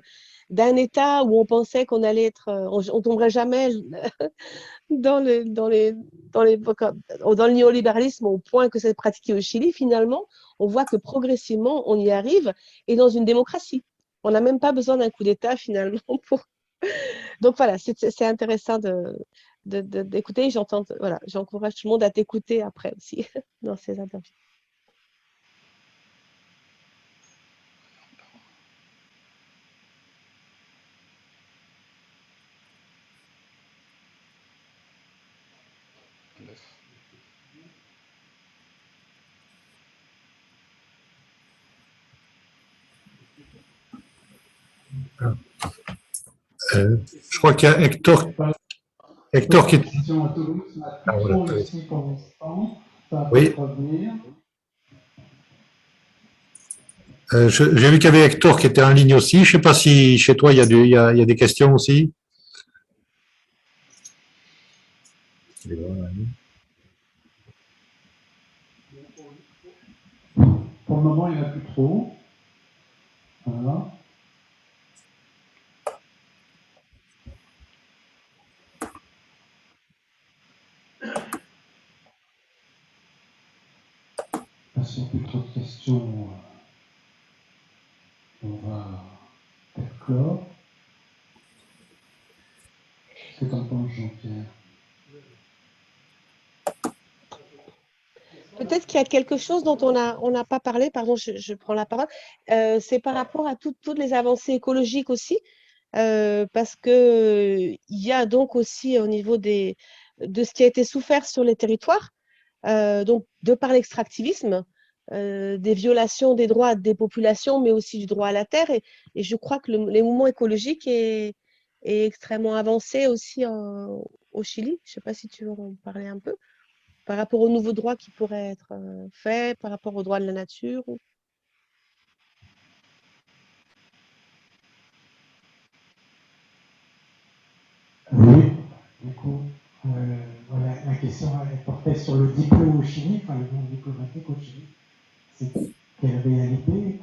d'un état où on pensait qu'on allait être, on tomberait jamais dans le néolibéralisme au point que c'est pratiqué au Chili, finalement, on voit que progressivement, on y arrive et dans une démocratie. On n'a même pas besoin d'un coup d'État finalement pour. Donc voilà, c'est intéressant d'écouter. Voilà, j'encourage tout le monde à t'écouter après aussi dans ces interviews. Je crois qu'il y a Hector qui est. Ah, voilà. Oui. J'ai vu qu'il y avait Hector qui était en ligne aussi. Je ne sais pas si chez toi il y a des questions aussi. Pour le moment, il n'y en a plus trop. Voilà. S'il n'y a plus trop de questions, on va peut-être clore. Qu'est-ce que tu en penses, Jean-Pierre? Peut-être qu'il y a quelque chose dont on n'a pas parlé, pardon, je prends la parole, c'est par rapport à toutes les avancées écologiques aussi, parce qu'il y a donc aussi au niveau de ce qui a été souffert sur les territoires, donc de par l'extractivisme, des violations des droits des populations, mais aussi du droit à la terre, et je crois que les mouvements écologiques est extrêmement avancé aussi au Chili. Je ne sais pas si tu veux en parler un peu par rapport aux nouveaux droits qui pourraient être faits, par rapport aux droits de la nature. Oui, du coup, voilà, la question elle portait sur le diplôme au Chili, enfin le monde diplomatique au Chili. C'est quelle réalité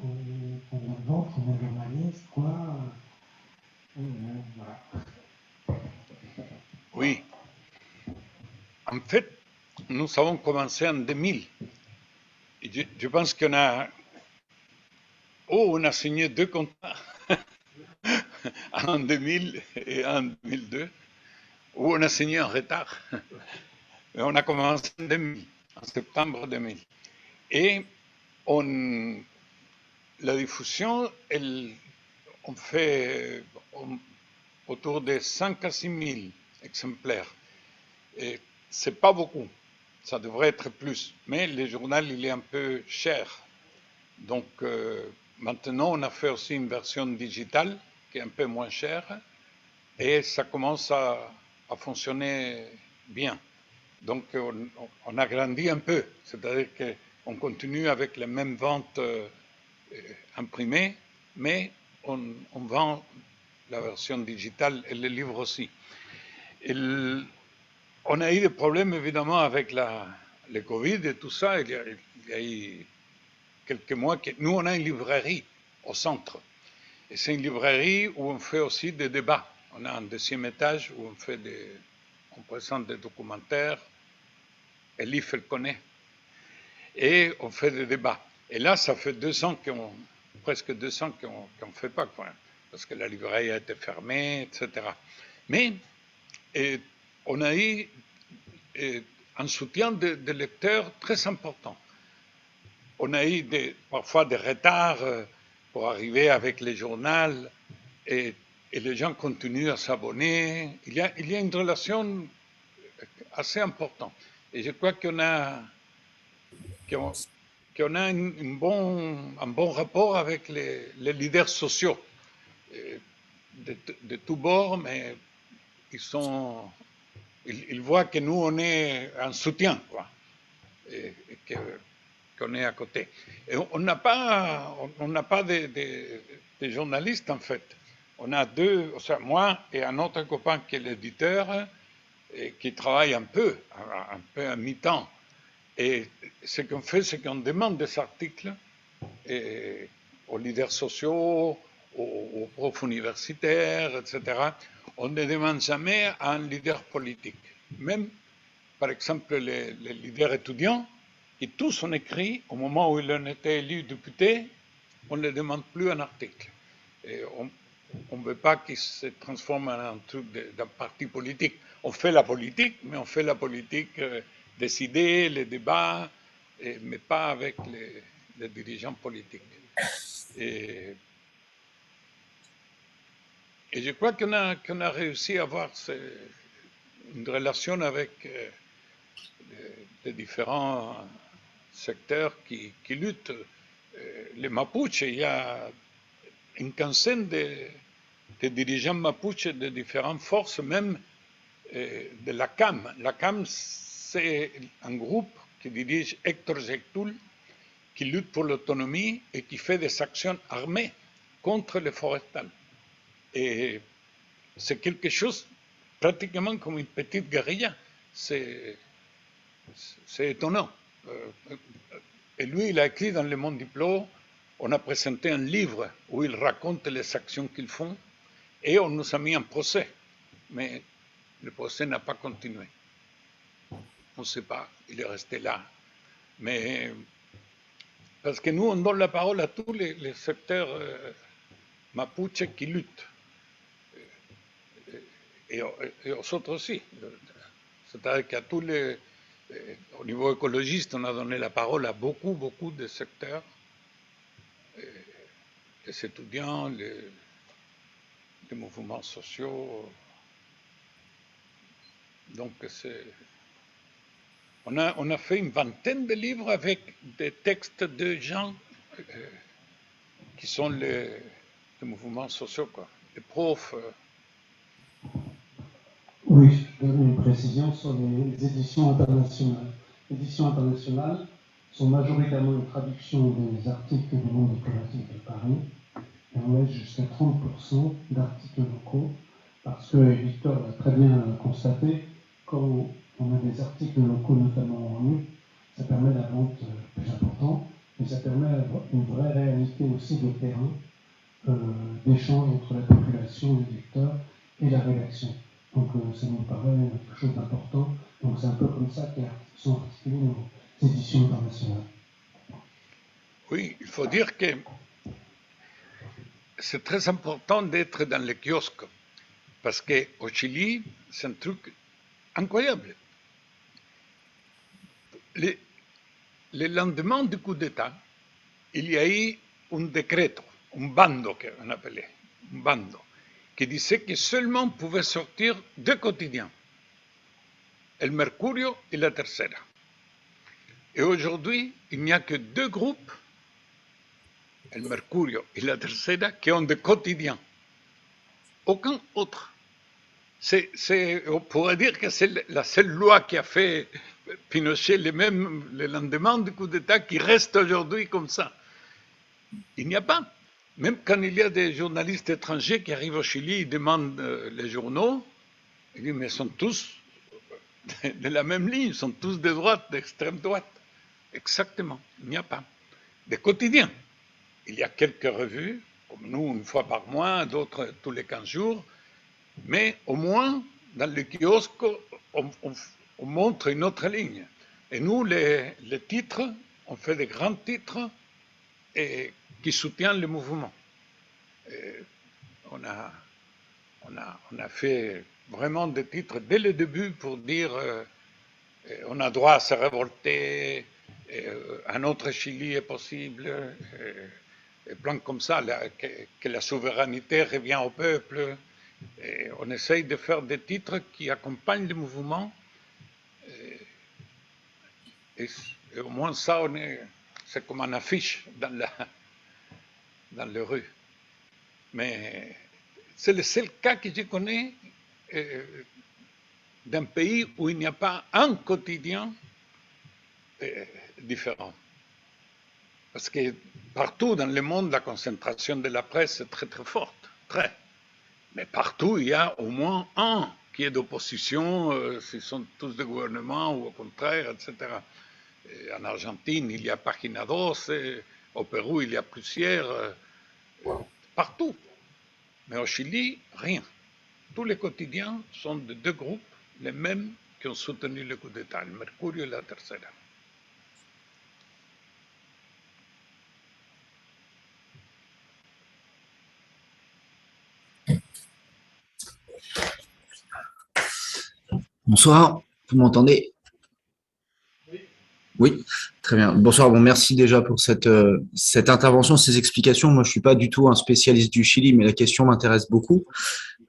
qu'on invente, qu'on journaliste, quoi. nous avons commencé en 2000. Et je pense qu'on a... on a signé 2 contrats, en 2000 et en 2002, où on a signé en retard. Mais on a commencé en 2000, en septembre 2000. Et la diffusion, on fait autour de 5 à 6 000 exemplaires. Et c'est pas beaucoup, ça devrait être plus. Mais le journal, il est un peu cher. Donc maintenant, on a fait aussi une version digitale qui est un peu moins chère. Et ça commence à fonctionner bien. Donc on a grandi un peu. C'est-à-dire qu'on continue avec les mêmes ventes imprimées, mais on vend la version digitale et les livres aussi. On a eu des problèmes évidemment avec le Covid et tout ça. Il y a eu quelques mois que nous, on a une librairie au centre. Et c'est une librairie où on fait aussi des débats. On a un 2e étage où on présente des documentaires. Elif, elle connaît. Et on fait des débats. Et là, ça fait 2 ans presque 2 ans qu'on ne fait pas, quoi, parce que la librairie a été fermée, etc. Mais on a eu un soutien de lecteurs très important. On a eu parfois des retards pour arriver avec les journaux, et les gens continuent à s'abonner. Il y a une relation assez importante. Et je crois qu'on a un bon rapport avec les leaders sociaux de tous bords, mais ils voient que nous, on est un soutien, quoi, et qu'on est à côté. Et on n'a pas de journalistes, en fait. On a 2, moi et un autre copain qui est l'éditeur, et qui travaille un peu à mi-temps. Et ce qu'on fait, c'est qu'on demande des articles aux leaders sociaux, aux profs universitaires, etc. On ne demande jamais à un leader politique. Même, par exemple, les leaders étudiants, qui tous ont écrit, au moment où ils ont été élus députés, on ne demande plus un article. Et on ne veut pas qu'ils se transforment en un truc d'un parti politique. On fait la politique, mais on fait la politique des idées, les débats, mais pas avec les dirigeants politiques. Et je crois qu'on a réussi à avoir une relation avec les différents secteurs qui luttent. Les Mapuches, il y a une quinzaine de dirigeants Mapuches de différentes forces, même de la CAM. La CAM, c'est un groupe qui dirige Héctor Jektul, qui lutte pour l'autonomie et qui fait des actions armées contre les forestales. Et c'est quelque chose pratiquement comme une petite guérilla. C'est étonnant. Et lui, il a écrit dans Le Monde Diplo, on a présenté un livre où il raconte les actions qu'ils font, et on nous a mis en procès. Mais le procès n'a pas continué. On ne sait pas, il est resté là. Mais parce que nous, on donne la parole à tous les secteurs mapuches qui luttent. Et aux autres aussi. C'est-à-dire qu'à tous au niveau écologiste, on a donné la parole à beaucoup de secteurs, les étudiants, les mouvements sociaux. Donc, on a fait une vingtaine de livres avec des textes de gens qui sont les mouvements sociaux, quoi. Les profs. Oui, je donne une précision sur les éditions internationales. Les éditions internationales sont majoritairement une traduction des articles du monde diplomatique de Paris, et on laisse jusqu'à 30% d'articles locaux, parce que Victor l'a très bien constaté, quand on a des articles locaux, notamment en ligne, ça permet la vente plus importante, mais ça permet une vraie réalité aussi de terrain, d'échange entre la population, les lecteurs et la rédaction. Donc ça nous paraît quelque chose d'important. Donc c'est un peu comme ça que sont articulées nos éditions internationales. Oui, il faut dire que c'est très important d'être dans les kiosques, parce qu'au Chili, c'est un truc incroyable. Le lendemain du coup d'État, il y a eu un décret, un bando qu'on appelait, un bando, qui disait que seulement pouvaient sortir 2 quotidiens, El Mercurio et La Tercera. Et aujourd'hui, il n'y a que 2 groupes, El Mercurio et La Tercera, qui ont des quotidiens. Aucun autre. On pourrait dire que c'est la seule loi qui a fait Pinochet le lendemain du coup d'État qui reste aujourd'hui comme ça. Il n'y a pas. Même quand il y a des journalistes étrangers qui arrivent au Chili, ils demandent les journaux, ils disent mais ils sont tous de la même ligne, ils sont tous de droite, d'extrême droite. Exactement, il n'y a pas. Des quotidiens. Il y a quelques revues, comme nous, une fois par mois, d'autres tous les 15 jours, mais au moins, dans le kiosque, on montre une autre ligne. Et nous, les titres, on fait des grands titres et qui soutiennent le mouvement. On a fait vraiment des titres dès le début pour dire on a droit à se révolter, un autre Chili est possible, et plein comme ça, que la souveraineté revient au peuple. Et on essaye de faire des titres qui accompagnent le mouvement. Et au moins ça, c'est comme une affiche dans les rues. Mais c'est le seul cas que je connais d'un pays où il n'y a pas un quotidien différent. Parce que partout dans le monde, la concentration de la presse est très très forte, très. Mais partout, il y a au moins un qui est d'opposition, s'ils sont tous de gouvernement ou au contraire, etc. Et en Argentine, il y a Página 12, au Pérou, il y a plusieurs, partout. Mais au Chili, rien. Tous les quotidiens sont de 2 groupes, les mêmes qui ont soutenu le coup d'État, le Mercurio et La Tercera. Bonsoir, vous m'entendez? Oui, très bien. Bonsoir, bon, merci déjà pour cette intervention, ces explications. Moi, je suis pas du tout un spécialiste du Chili, mais la question m'intéresse beaucoup.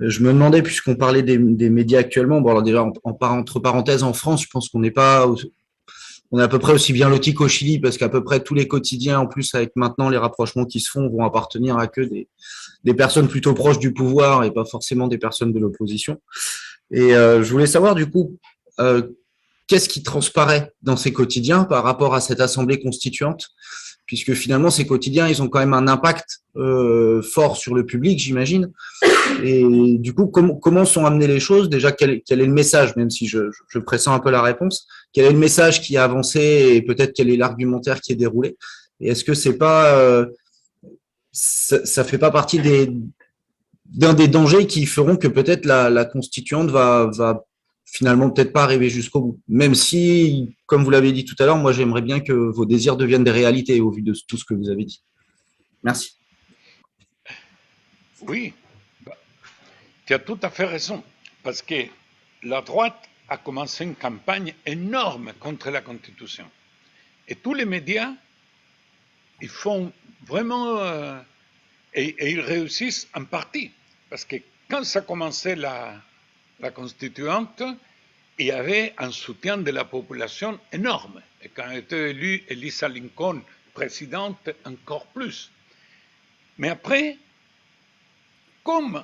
Je me demandais, puisqu'on parlait des médias actuellement, bon alors déjà, entre parenthèses, en France, je pense qu'on n'est pas, on est à peu près aussi bien loti qu'au Chili, parce qu'à peu près tous les quotidiens, en plus avec maintenant les rapprochements qui se font, vont appartenir à que des personnes plutôt proches du pouvoir et pas forcément des personnes de l'opposition. Et je voulais savoir du coup, qu'est-ce qui transparaît dans ces quotidiens par rapport à cette assemblée constituante, puisque finalement ces quotidiens, ils ont quand même un impact fort sur le public, j'imagine. Et du coup, comment sont amenées les choses? Déjà, quel est le message, même si je pressens un peu la réponse, quel est le message qui a avancé et peut-être quel est l'argumentaire qui est déroulé? Et est-ce que c'est pas ça fait pas partie d'un des dangers qui feront que peut-être la constituante va finalement peut-être pas arriver jusqu'au bout. Même si, comme vous l'avez dit tout à l'heure, moi j'aimerais bien que vos désirs deviennent des réalités au vu de tout ce que vous avez dit. Merci. Oui, tu as tout à fait raison, parce que la droite a commencé une campagne énorme contre la Constitution. Et tous les médias, ils font vraiment... et ils réussissent en partie, parce que quand ça commençait la constituante, il y avait un soutien de la population énorme. Et quand a été élue Elisa Lincoln présidente, encore plus. Mais après, comme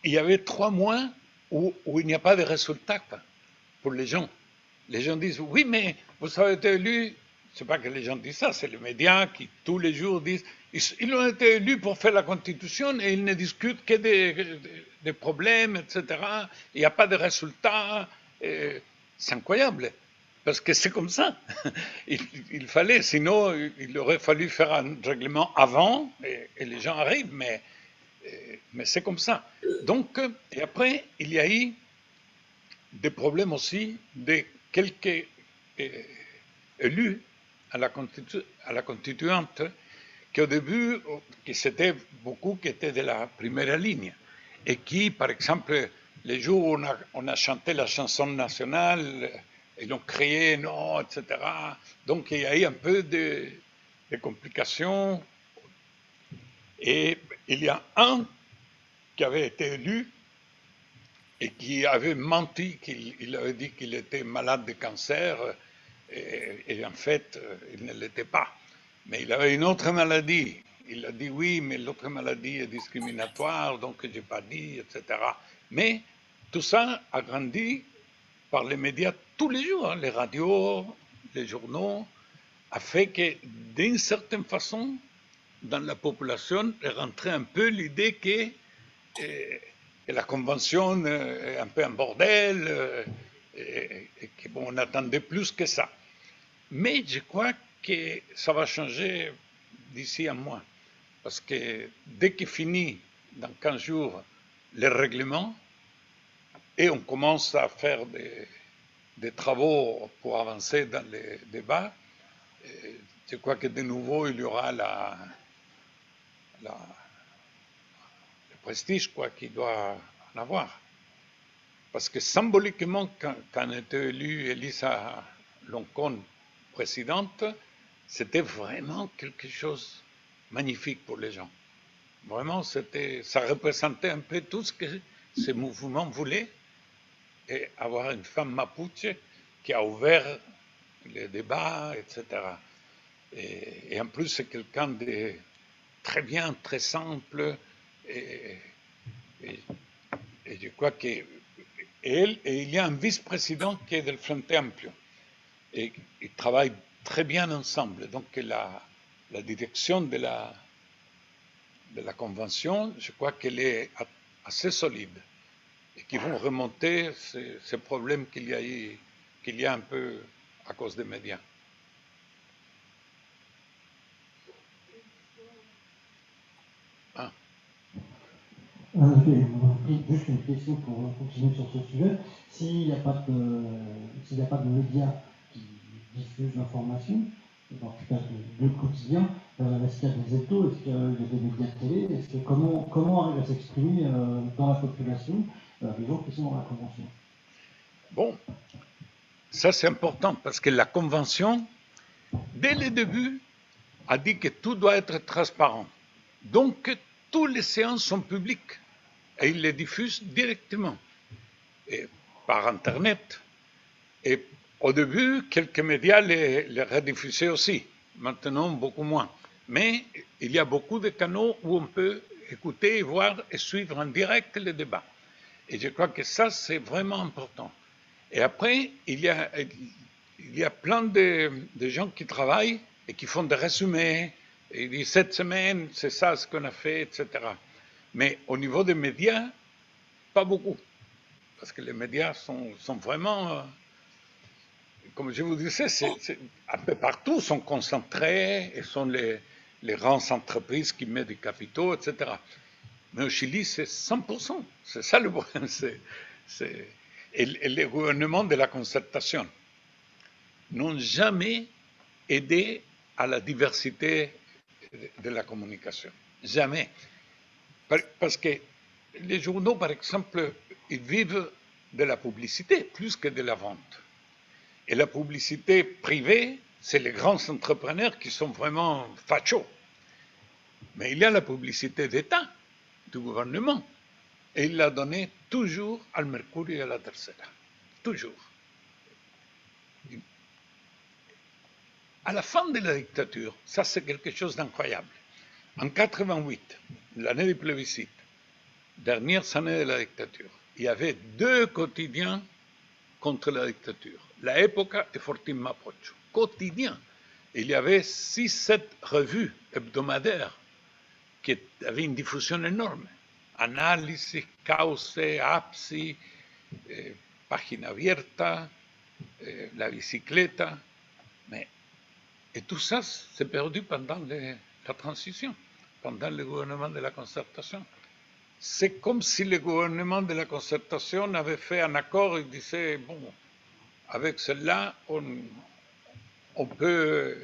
il y avait 3 mois où il n'y a pas de résultat pour les gens disent, oui, mais vous avez été élu, c'est pas que les gens disent ça, c'est les médias qui tous les jours disent, ils ont été élus pour faire la Constitution et ils ne discutent que des problèmes, etc. Il n'y a pas de résultats. C'est incroyable, parce que c'est comme ça. Il fallait, sinon il aurait fallu faire un règlement avant et les gens arrivent, mais c'est comme ça. Donc, et après, il y a eu des problèmes aussi de quelques élus à la constituante qu'au début, que c'était beaucoup qui étaient de la première ligne et qui, par exemple, les jours où on a chanté la chanson nationale, ils ont crié non, etc. Donc il y a eu un peu de complications. Et il y a un qui avait été élu et qui avait menti, qu'il avait dit qu'il était malade de cancer, et en fait, il ne l'était pas. Mais il avait une autre maladie. Il a dit oui, mais l'autre maladie est discriminatoire, donc je n'ai pas dit, etc. Mais tout ça a grandi par les médias tous les jours, les radios, les journaux, a fait que d'une certaine façon, dans la population est rentrée un peu l'idée que la convention est un peu un bordel, et qu'on attendait plus que ça. Mais je crois que ça va changer d'ici un mois. Parce que dès qu'il finit, dans 15 jours, les règlements, et on commence à faire des travaux pour avancer dans les débats, je crois que de nouveau, il y aura le prestige qu'il doit en avoir. Parce que symboliquement, quand était élue Elisa Loncón présidente, c'était vraiment quelque chose de magnifique pour les gens. Vraiment, ça représentait un peu tout ce que ce mouvement voulait, et avoir une femme mapuche qui a ouvert les débats, etc. Et en plus, c'est quelqu'un de très bien, très simple, et je crois que et il y a un vice-président qui est del Frente Amplio, et ils travaillent très bien ensemble. Donc la direction de la convention, je crois qu'elle est assez solide, et qu'ils vont remonter ces problèmes qu'il y a un peu à cause des médias. Juste une question pour continuer sur ce sujet. S'il n'y a pas de médias qui diffusent l'information, en tout cas de quotidien, est-ce qu'il y a des échos, est-ce qu'il y a des médias de télé, comment arrive à s'exprimer dans la population les gens qui sont dans la convention? Bon, ça c'est important parce que la convention, dès le début, a dit que tout doit être transparent. Donc, toutes les séances sont publiques et ils les diffusent directement et par Internet. Et au début, quelques médias les rediffusaient aussi, maintenant beaucoup moins. Mais il y a beaucoup de canaux où on peut écouter, voir et suivre en direct les débats. Et je crois que ça, c'est vraiment important. Et après, il y a plein de gens qui travaillent et qui font des résumés. Et ils disent, cette semaine, c'est ça ce qu'on a fait, etc. Mais au niveau des médias, pas beaucoup. Parce que les médias sont vraiment, comme je vous disais, un peu partout, sont concentrés et sont les grandes entreprises qui mettent des capitaux, etc. Mais au Chili, c'est 100%. C'est ça le problème. Et les gouvernements de la concertation n'ont jamais aidé à la diversité de la communication. Jamais. Parce que les journaux, par exemple, ils vivent de la publicité plus que de la vente. Et la publicité privée, c'est les grands entrepreneurs qui sont vraiment fachos. Mais il y a la publicité d'État, du gouvernement. Et il l'a donné toujours al Mercurio et à la Tercera. Toujours. À la fin de la dictature, ça c'est quelque chose d'incroyable. En 88, l'année du plébiscite, dernières années de la dictature, il y avait 2 quotidiens contre la dictature. La Época et Fortín Mapocho. Quotidien. Il y avait 6-7 revues hebdomadaires qui avaient une diffusion énorme. Análisis, Cauce, APSI, Página Abierta, La Bicicleta. Et tout ça s'est perdu pendant la transition, pendant le gouvernement de la concertation. c'est comme si le gouvernement de la concertation avait fait un accord et disait, bon, avec cela, on peut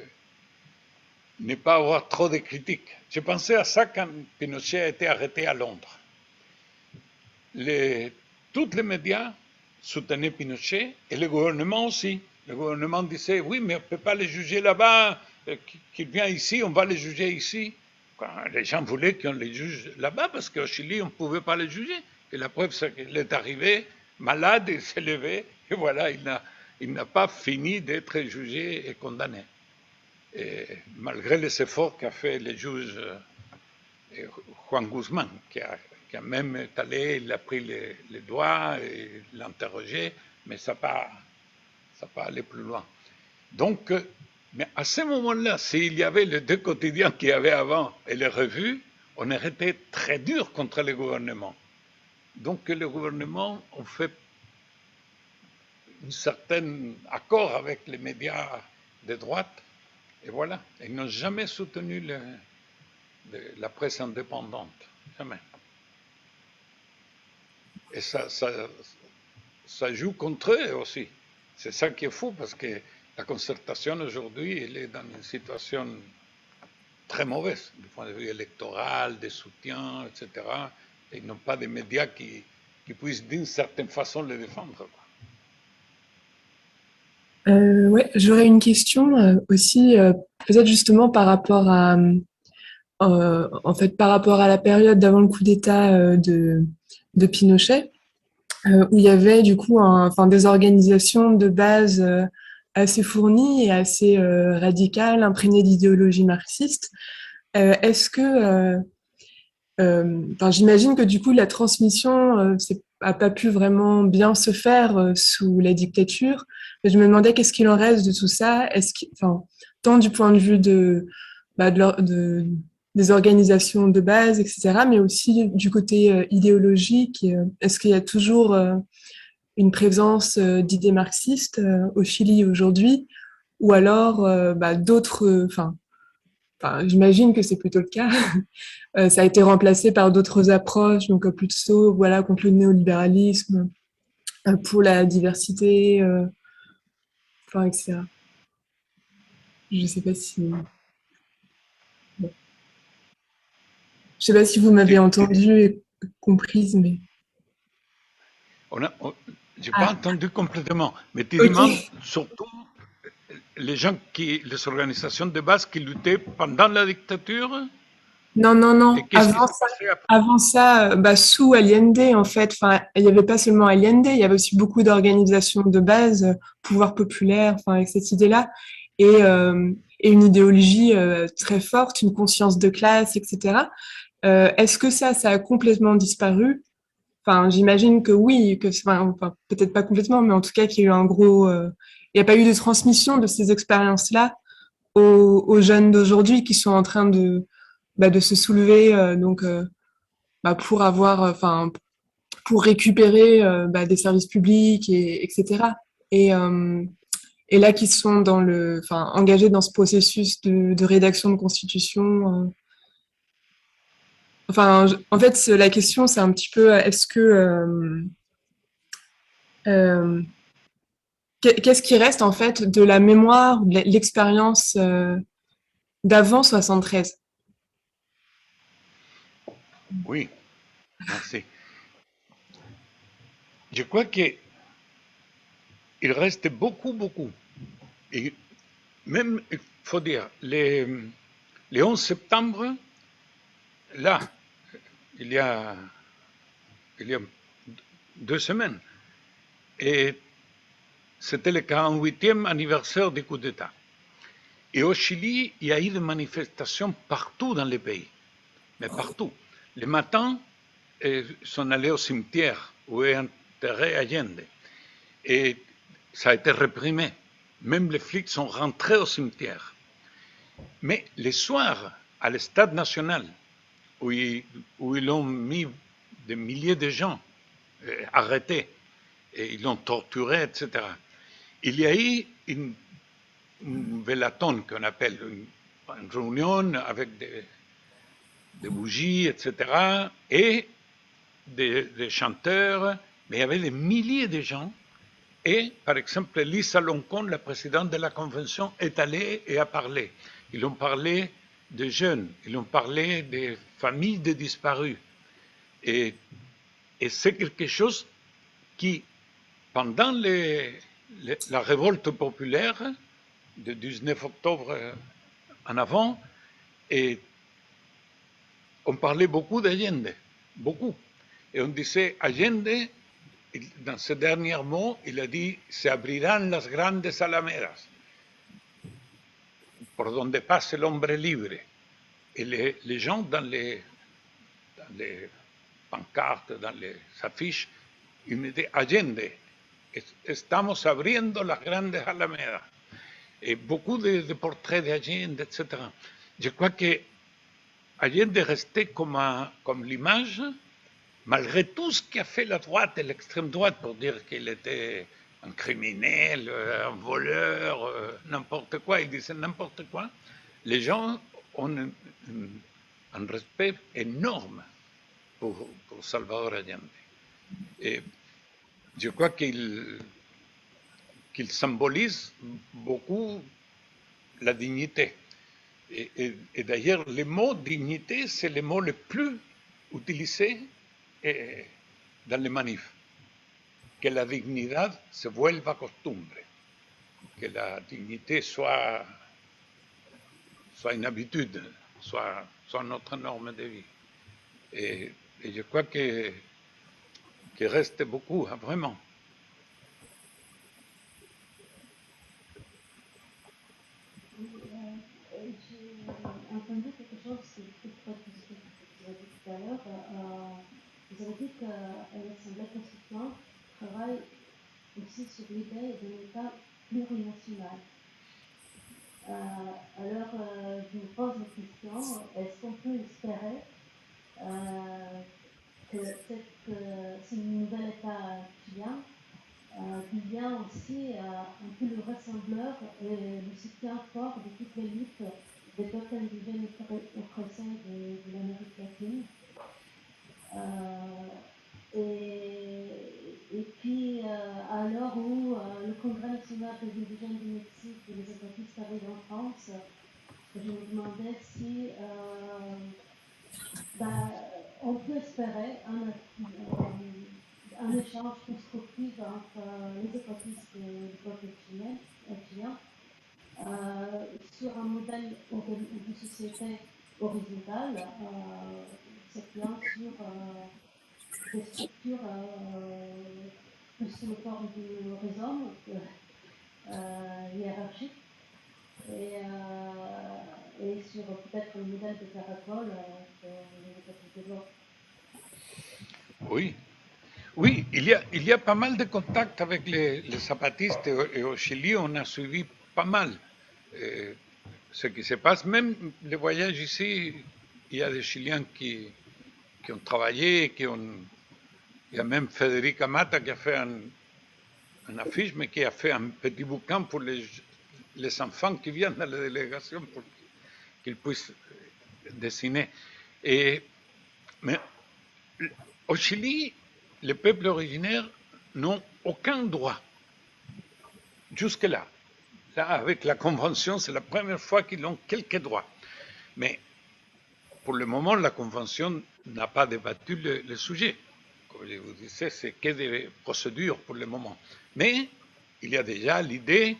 ne pas avoir trop de critiques. J'ai pensé à ça quand Pinochet a été arrêté à Londres. Tous les médias soutenaient Pinochet et le gouvernement aussi. Le gouvernement disait, oui, mais on ne peut pas les juger là-bas, qu'il vient ici, on va les juger ici. Les gens voulaient qu'on les juge là-bas parce qu'au Chili, on ne pouvait pas les juger. Et la preuve, c'est qu'il est arrivé malade, il s'est levé, et voilà, il n'a pas fini d'être jugé et condamné. Et malgré les efforts qu'a fait le juge Juan Guzman, qui a même été allé, il a pris les doigts et l'a interrogé, mais ça n'a pas allé plus loin. Donc, mais à ce moment-là, s'il y avait les deux quotidiens qu'il y avait avant et les revues, on aurait été très dur contre le gouvernement. Donc, le gouvernement a fait un certain accord avec les médias de droite, et voilà. Ils n'ont jamais soutenu la presse indépendante, jamais. Et ça joue contre eux aussi. C'est ça qui est fou, parce que la concertation aujourd'hui, elle est dans une situation très mauvaise, du point de vue électoral, des soutiens, etc. Et ils n'ont pas de médias qui puissent d'une certaine façon les défendre. Ouais, j'aurais une question aussi, peut-être justement par rapport à, en fait, par rapport à la période d'avant le coup d'État de Pinochet, où il y avait du coup des organisations de base assez fournies et assez radicales, imprégnées d'idéologie marxiste. Est-ce que, j'imagine que du coup la transmission n'a pas pu vraiment bien se faire sous la dictature. Mais je me demandais qu'est-ce qu'il en reste de tout ça. Tant du point de vue des organisations de base, etc., mais aussi du côté idéologique. Est-ce qu'il y a toujours une présence d'idées marxistes au Chili aujourd'hui, ou alors d'autres, j'imagine que c'est plutôt le cas. Ça a été remplacé par d'autres approches, donc plutôt contre le néolibéralisme, pour la diversité, etc. Je ne sais pas si... Bon. Je sais pas si vous m'avez entendu et comprise, mais... Je n'ai pas entendu complètement, mais tu demandes surtout les organisations de base qui luttaient pendant la dictature? Non. Avant ça, sous Allende, en fait, il n'y avait pas seulement Allende, il y avait aussi beaucoup d'organisations de base, pouvoir populaire, avec cette idée-là, et une idéologie très forte, une conscience de classe, etc. Est-ce que ça a complètement disparu? J'imagine que oui, peut-être pas complètement, mais en tout cas qu'il y a eu il n'y a pas eu de transmission de ces expériences-là aux jeunes d'aujourd'hui qui sont en train de se soulever pour avoir, pour récupérer des services publics, etc. Et là, qui sont engagés dans ce processus de rédaction de constitution. En fait, la question, c'est un petit peu, est-ce que qu'est-ce qui reste en fait de la mémoire, de l'expérience d'avant 73? Oui, merci. Je crois qu'il reste beaucoup. Et même, il faut dire, le 11 septembre, là, il y a 2 semaines, et c'était le 48e anniversaire du coup d'État. Et au Chili, il y a eu des manifestations partout dans le pays, mais partout. Le matin, ils sont allés au cimetière où est enterré Allende. Et ça a été réprimé. Même les flics sont rentrés au cimetière. Mais le soir, à l'Stade national, où ils ont mis des milliers de gens arrêtés, et ils l'ont torturé, etc. Il y a eu une vélaton qu'on appelle une réunion avec des bougies, etc. Et des chanteurs, mais il y avait des milliers de gens. Et, par exemple, Lisa Loncon, la présidente de la convention, est allée et a parlé. Ils ont parlé de jeunes, ils ont parlé des familles de disparus. Et c'est quelque chose qui, pendant la révolte populaire du 19 octobre en avant, on parlait beaucoup d'Allende, beaucoup. Et on disait, Allende, dans ses derniers mots, il a dit, se abrirán las grandes alamedas, por donde passe l'hombre libre. Et les gens dans les pancartes, dans les affiches, ils me disaient, Allende, estamos abriendo las grandes alamedas. Et beaucoup de portraits d'Allende, etc. Je crois que Allende est resté comme l'image, malgré tout ce qu'a fait la droite et l'extrême droite pour dire qu'il était un criminel, un voleur, n'importe quoi, ils disaient n'importe quoi, les gens ont un respect énorme pour Salvador Allende. Et je crois qu'il symbolise beaucoup la dignité. Et d'ailleurs, le mot dignité, c'est le mot le plus utilisé dans les manifs. Que la dignidad se vuelva costumbre. Que la dignité soit une habitude, soit notre norme de vie. Et je crois qu'il reste beaucoup, hein, vraiment. J'ai entendu quelque chose qui est très positif que vous avez dit tout à l'heure. Vous avez dit que l'Assemblée constituante travaille aussi sur l'idée d'un État plurinational. Alors, je me pose la question, est-ce qu'on peut espérer que ce nouvel État chilien devient aussi un peu le rassembleur et le soutien fort de toutes les luttes des peuples indigènes oppressés de l'Amérique latine. Et puis, à l'heure où le Congrès national des indigènes du Mexique et les zapatistes arrivent en France, je me demandais si on peut espérer un échange constructif entre les zapatistes et le peuple chilien sur un modèle de société horizontale, s'appuyant sur des structures plus sous le forme du rhizome hiérarchique et sur peut-être le modèle de caracol que les développent. Oui. Oui, il y a pas mal de contacts avec les zapatistes et au Chili, on a suivi pas mal ce qui se passe. Même les voyages ici, il y a des Chiliens qui ont travaillé, il y a même Federica Mata qui a fait un affiche, mais qui a fait un petit bouquin pour les enfants qui viennent dans la délégation pour qu'ils puissent dessiner. Mais au Chili, les peuples originaires n'ont aucun droit. Jusque-là. Là, avec la Convention, c'est la première fois qu'ils ont quelques droits. Mais pour le moment, la Convention n'a pas débattu le sujet. Comme je vous disais, c'est que des procédures pour le moment. Mais il y a déjà l'idée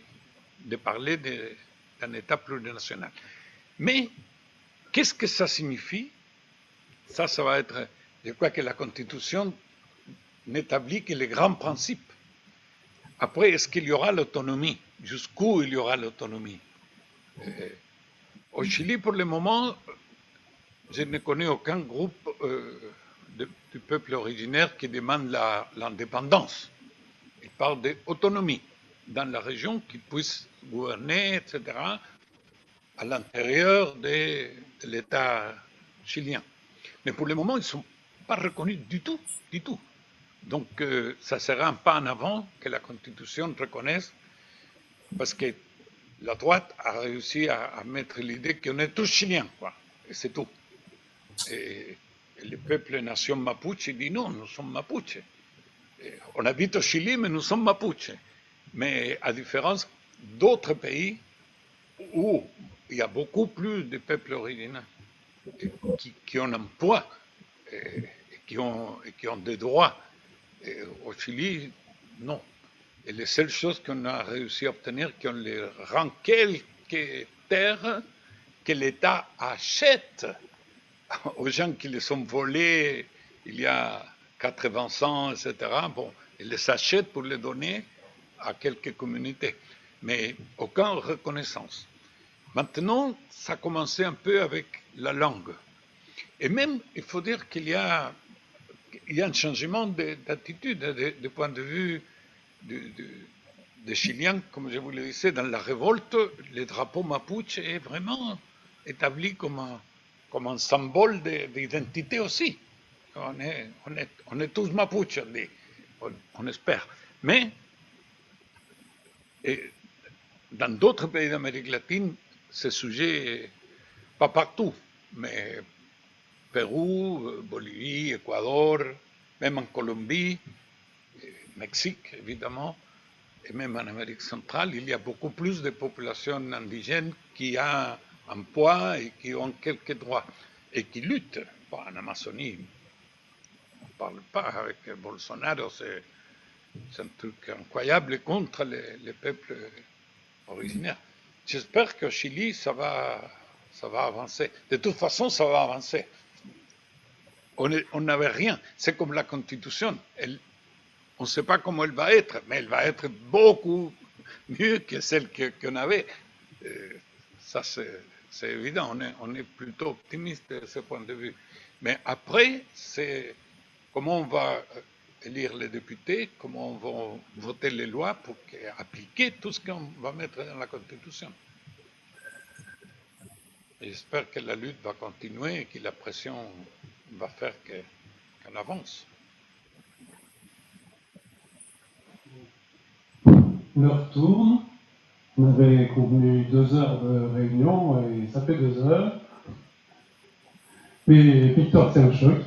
de parler d'un État plurinational. Mais qu'est-ce que ça signifie? Ça va être... Je crois que la Constitution n'établit que les grands principes. Après, est-ce qu'il y aura l'autonomie? Jusqu'où il y aura l'autonomie? Au Chili, pour le moment, je ne connais aucun groupe du peuple originaire qui demande l'indépendance. Il parle d'autonomie dans la région, qu'ils puissent gouverner, etc., à l'intérieur de l'État chilien. Mais pour le moment, ils ne sont pas reconnus du tout, du tout. Donc, ça sera un pas en avant que la Constitution reconnaisse, parce que la droite a réussi à mettre l'idée qu'on est tous chiliens, quoi. Et c'est tout. Et Et le peuple nation mapuche dit non, nous sommes mapuches. On habite au Chili, mais nous sommes mapuches. Mais à différence d'autres pays où il y a beaucoup plus de peuples originaires qui ont un poids et qui ont des droits. Et au Chili, non. Et les seules choses qu'on a réussi à obtenir, qu'on les rend quelques terres que l'État achète aux gens qui les ont volés il y a 80 ans, etc. Bon, ils les achètent pour les donner à quelques communautés, mais aucune reconnaissance. Maintenant, ça a commencé un peu avec la langue. Et même, il faut dire qu'il y a un changement d'attitude, du point de vue des Chiliens, comme je vous le disais, dans la révolte, le drapeau mapuche est vraiment établi comme un symbole d'identité aussi. On est tous mapuches, on espère. Mais dans d'autres pays d'Amérique latine, ce sujet, pas partout, mais Pérou, Bolivie, Équateur, même en Colombie, Mexique évidemment, et même en Amérique centrale, il y a beaucoup plus de populations indigènes qui ont un poids et qui ont quelques droits et qui luttent. Bon, en Amazonie, on ne parle pas avec Bolsonaro, c'est un truc incroyable contre les peuples originaires. J'espère qu'au Chili, ça va avancer. De toute façon, ça va avancer. On n'avait rien. C'est comme la Constitution. On ne sait pas comment elle va être, mais elle va être beaucoup mieux que celle qu'on avait. Ça, c'est évident. On est plutôt optimiste de ce point de vue. Mais après, c'est comment on va élire les députés, comment on va voter les lois pour appliquer tout ce qu'on va mettre dans la Constitution. J'espère que la lutte va continuer et que la pression va faire qu'on avance. L'heure tourne. On avait convenu 2 heures de réunion et ça fait 2 heures. Mais Victor, c'est un choc.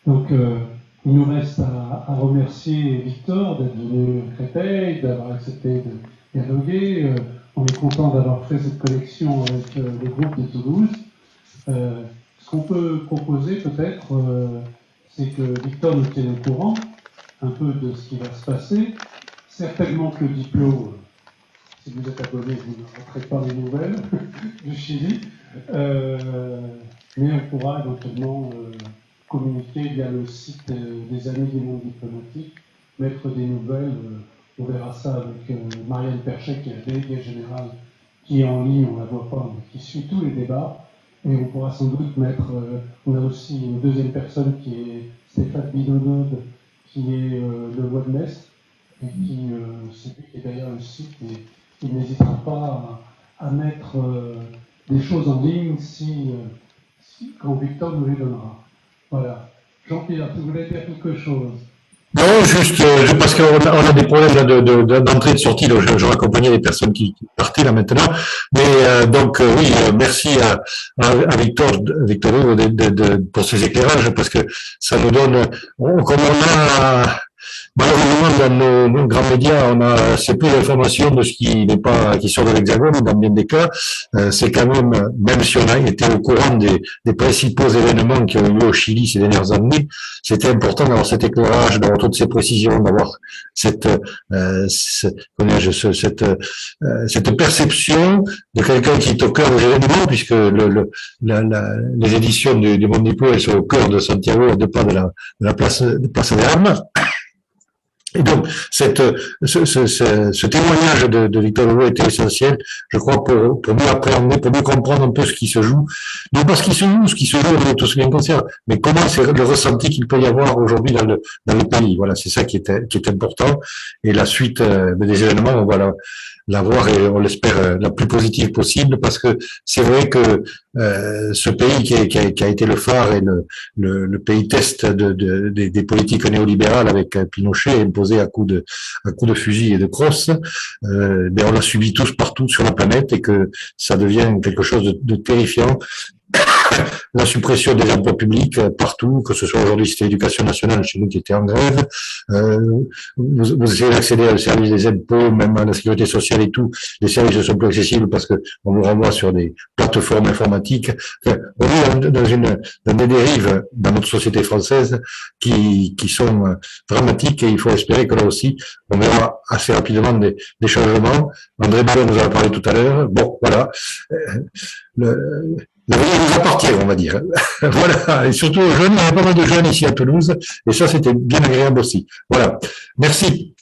Donc, il nous reste à remercier Victor d'être venu à Créteil, d'avoir accepté de dialoguer. On est content d'avoir fait cette collection avec le groupe de Toulouse. Ce qu'on peut proposer peut-être, c'est que Victor nous tienne au courant un peu de ce qui va se passer. Certainement que le diplôme, si vous êtes abonné, vous ne rentrez pas les nouvelles du Chili, mais on pourra éventuellement communiquer via le site des Amis du monde diplomatique, mettre des nouvelles. On verra ça avec Marianne Perchet, qui est la déléguée générale, qui est en ligne, on ne la voit pas, mais qui suit tous les débats. Et on pourra sans doute mettre, on a aussi une deuxième personne qui est Stéphane Bidonode, qui est le webmaster, et qui, c'est lui qui est derrière le site, et il n'hésitera pas à mettre des choses en ligne quand Victor nous les donnera. Voilà. Jean-Pierre, tu voulais dire quelque chose? Non, juste parce qu'on a des problèmes là d'entrée et de sortie, donc je raccompagnais les personnes qui partaient là maintenant. Mais donc oui, merci à Victor pour ses éclairages, parce que ça nous donne, comme on a malheureusement dans nos grands médias, on a assez peu d'informations de ce qui sort de l'Hexagone. Dans bien des cas, c'est quand même si on a été au courant des principaux événements qui ont eu lieu au Chili ces dernières années, c'était important d'avoir cet éclairage, d'avoir toutes ces précisions, d'avoir cette perception de quelqu'un qui est au cœur des événements, puisque les éditions du Monde Diplo, elles sont au cœur de Santiago, à 2 pas de la place des Armes. Et donc, ce témoignage de Victor Hugo était essentiel, je crois, pour mieux appréhender, pour mieux comprendre un peu ce qui se joue. Non pas ce qui se joue, on est tous bien conscients, mais comment c'est le ressenti qu'il peut y avoir aujourd'hui dans le pays. Voilà, c'est ça qui est important. Et la suite des événements, on va la voir, et on l'espère la plus positive possible, parce que c'est vrai que ce pays qui a été le phare et le pays test des politiques néolibérales avec Pinochet imposé à coups de fusil et de crosse, on l'a subi tous partout sur la planète, et que ça devient quelque chose de terrifiant la suppression des emplois publics partout, que ce soit aujourd'hui c'était l'éducation nationale chez nous qui était en grève. Vous essayez d'accéder au service des impôts, même à la sécurité sociale et tout. Les services ne sont plus accessibles parce que on vous renvoie sur des plateformes informatiques. Enfin, on est dans des dérives dans notre société française qui sont dramatiques et il faut espérer que là aussi, on verra assez rapidement des changements. André Ballon nous en a parlé tout à l'heure. Bon, voilà. L'avenir nous appartient, on va dire. Voilà. Et surtout aux jeunes, il y a pas mal de jeunes ici à Toulouse. Et ça, c'était bien agréable aussi. Voilà. Merci.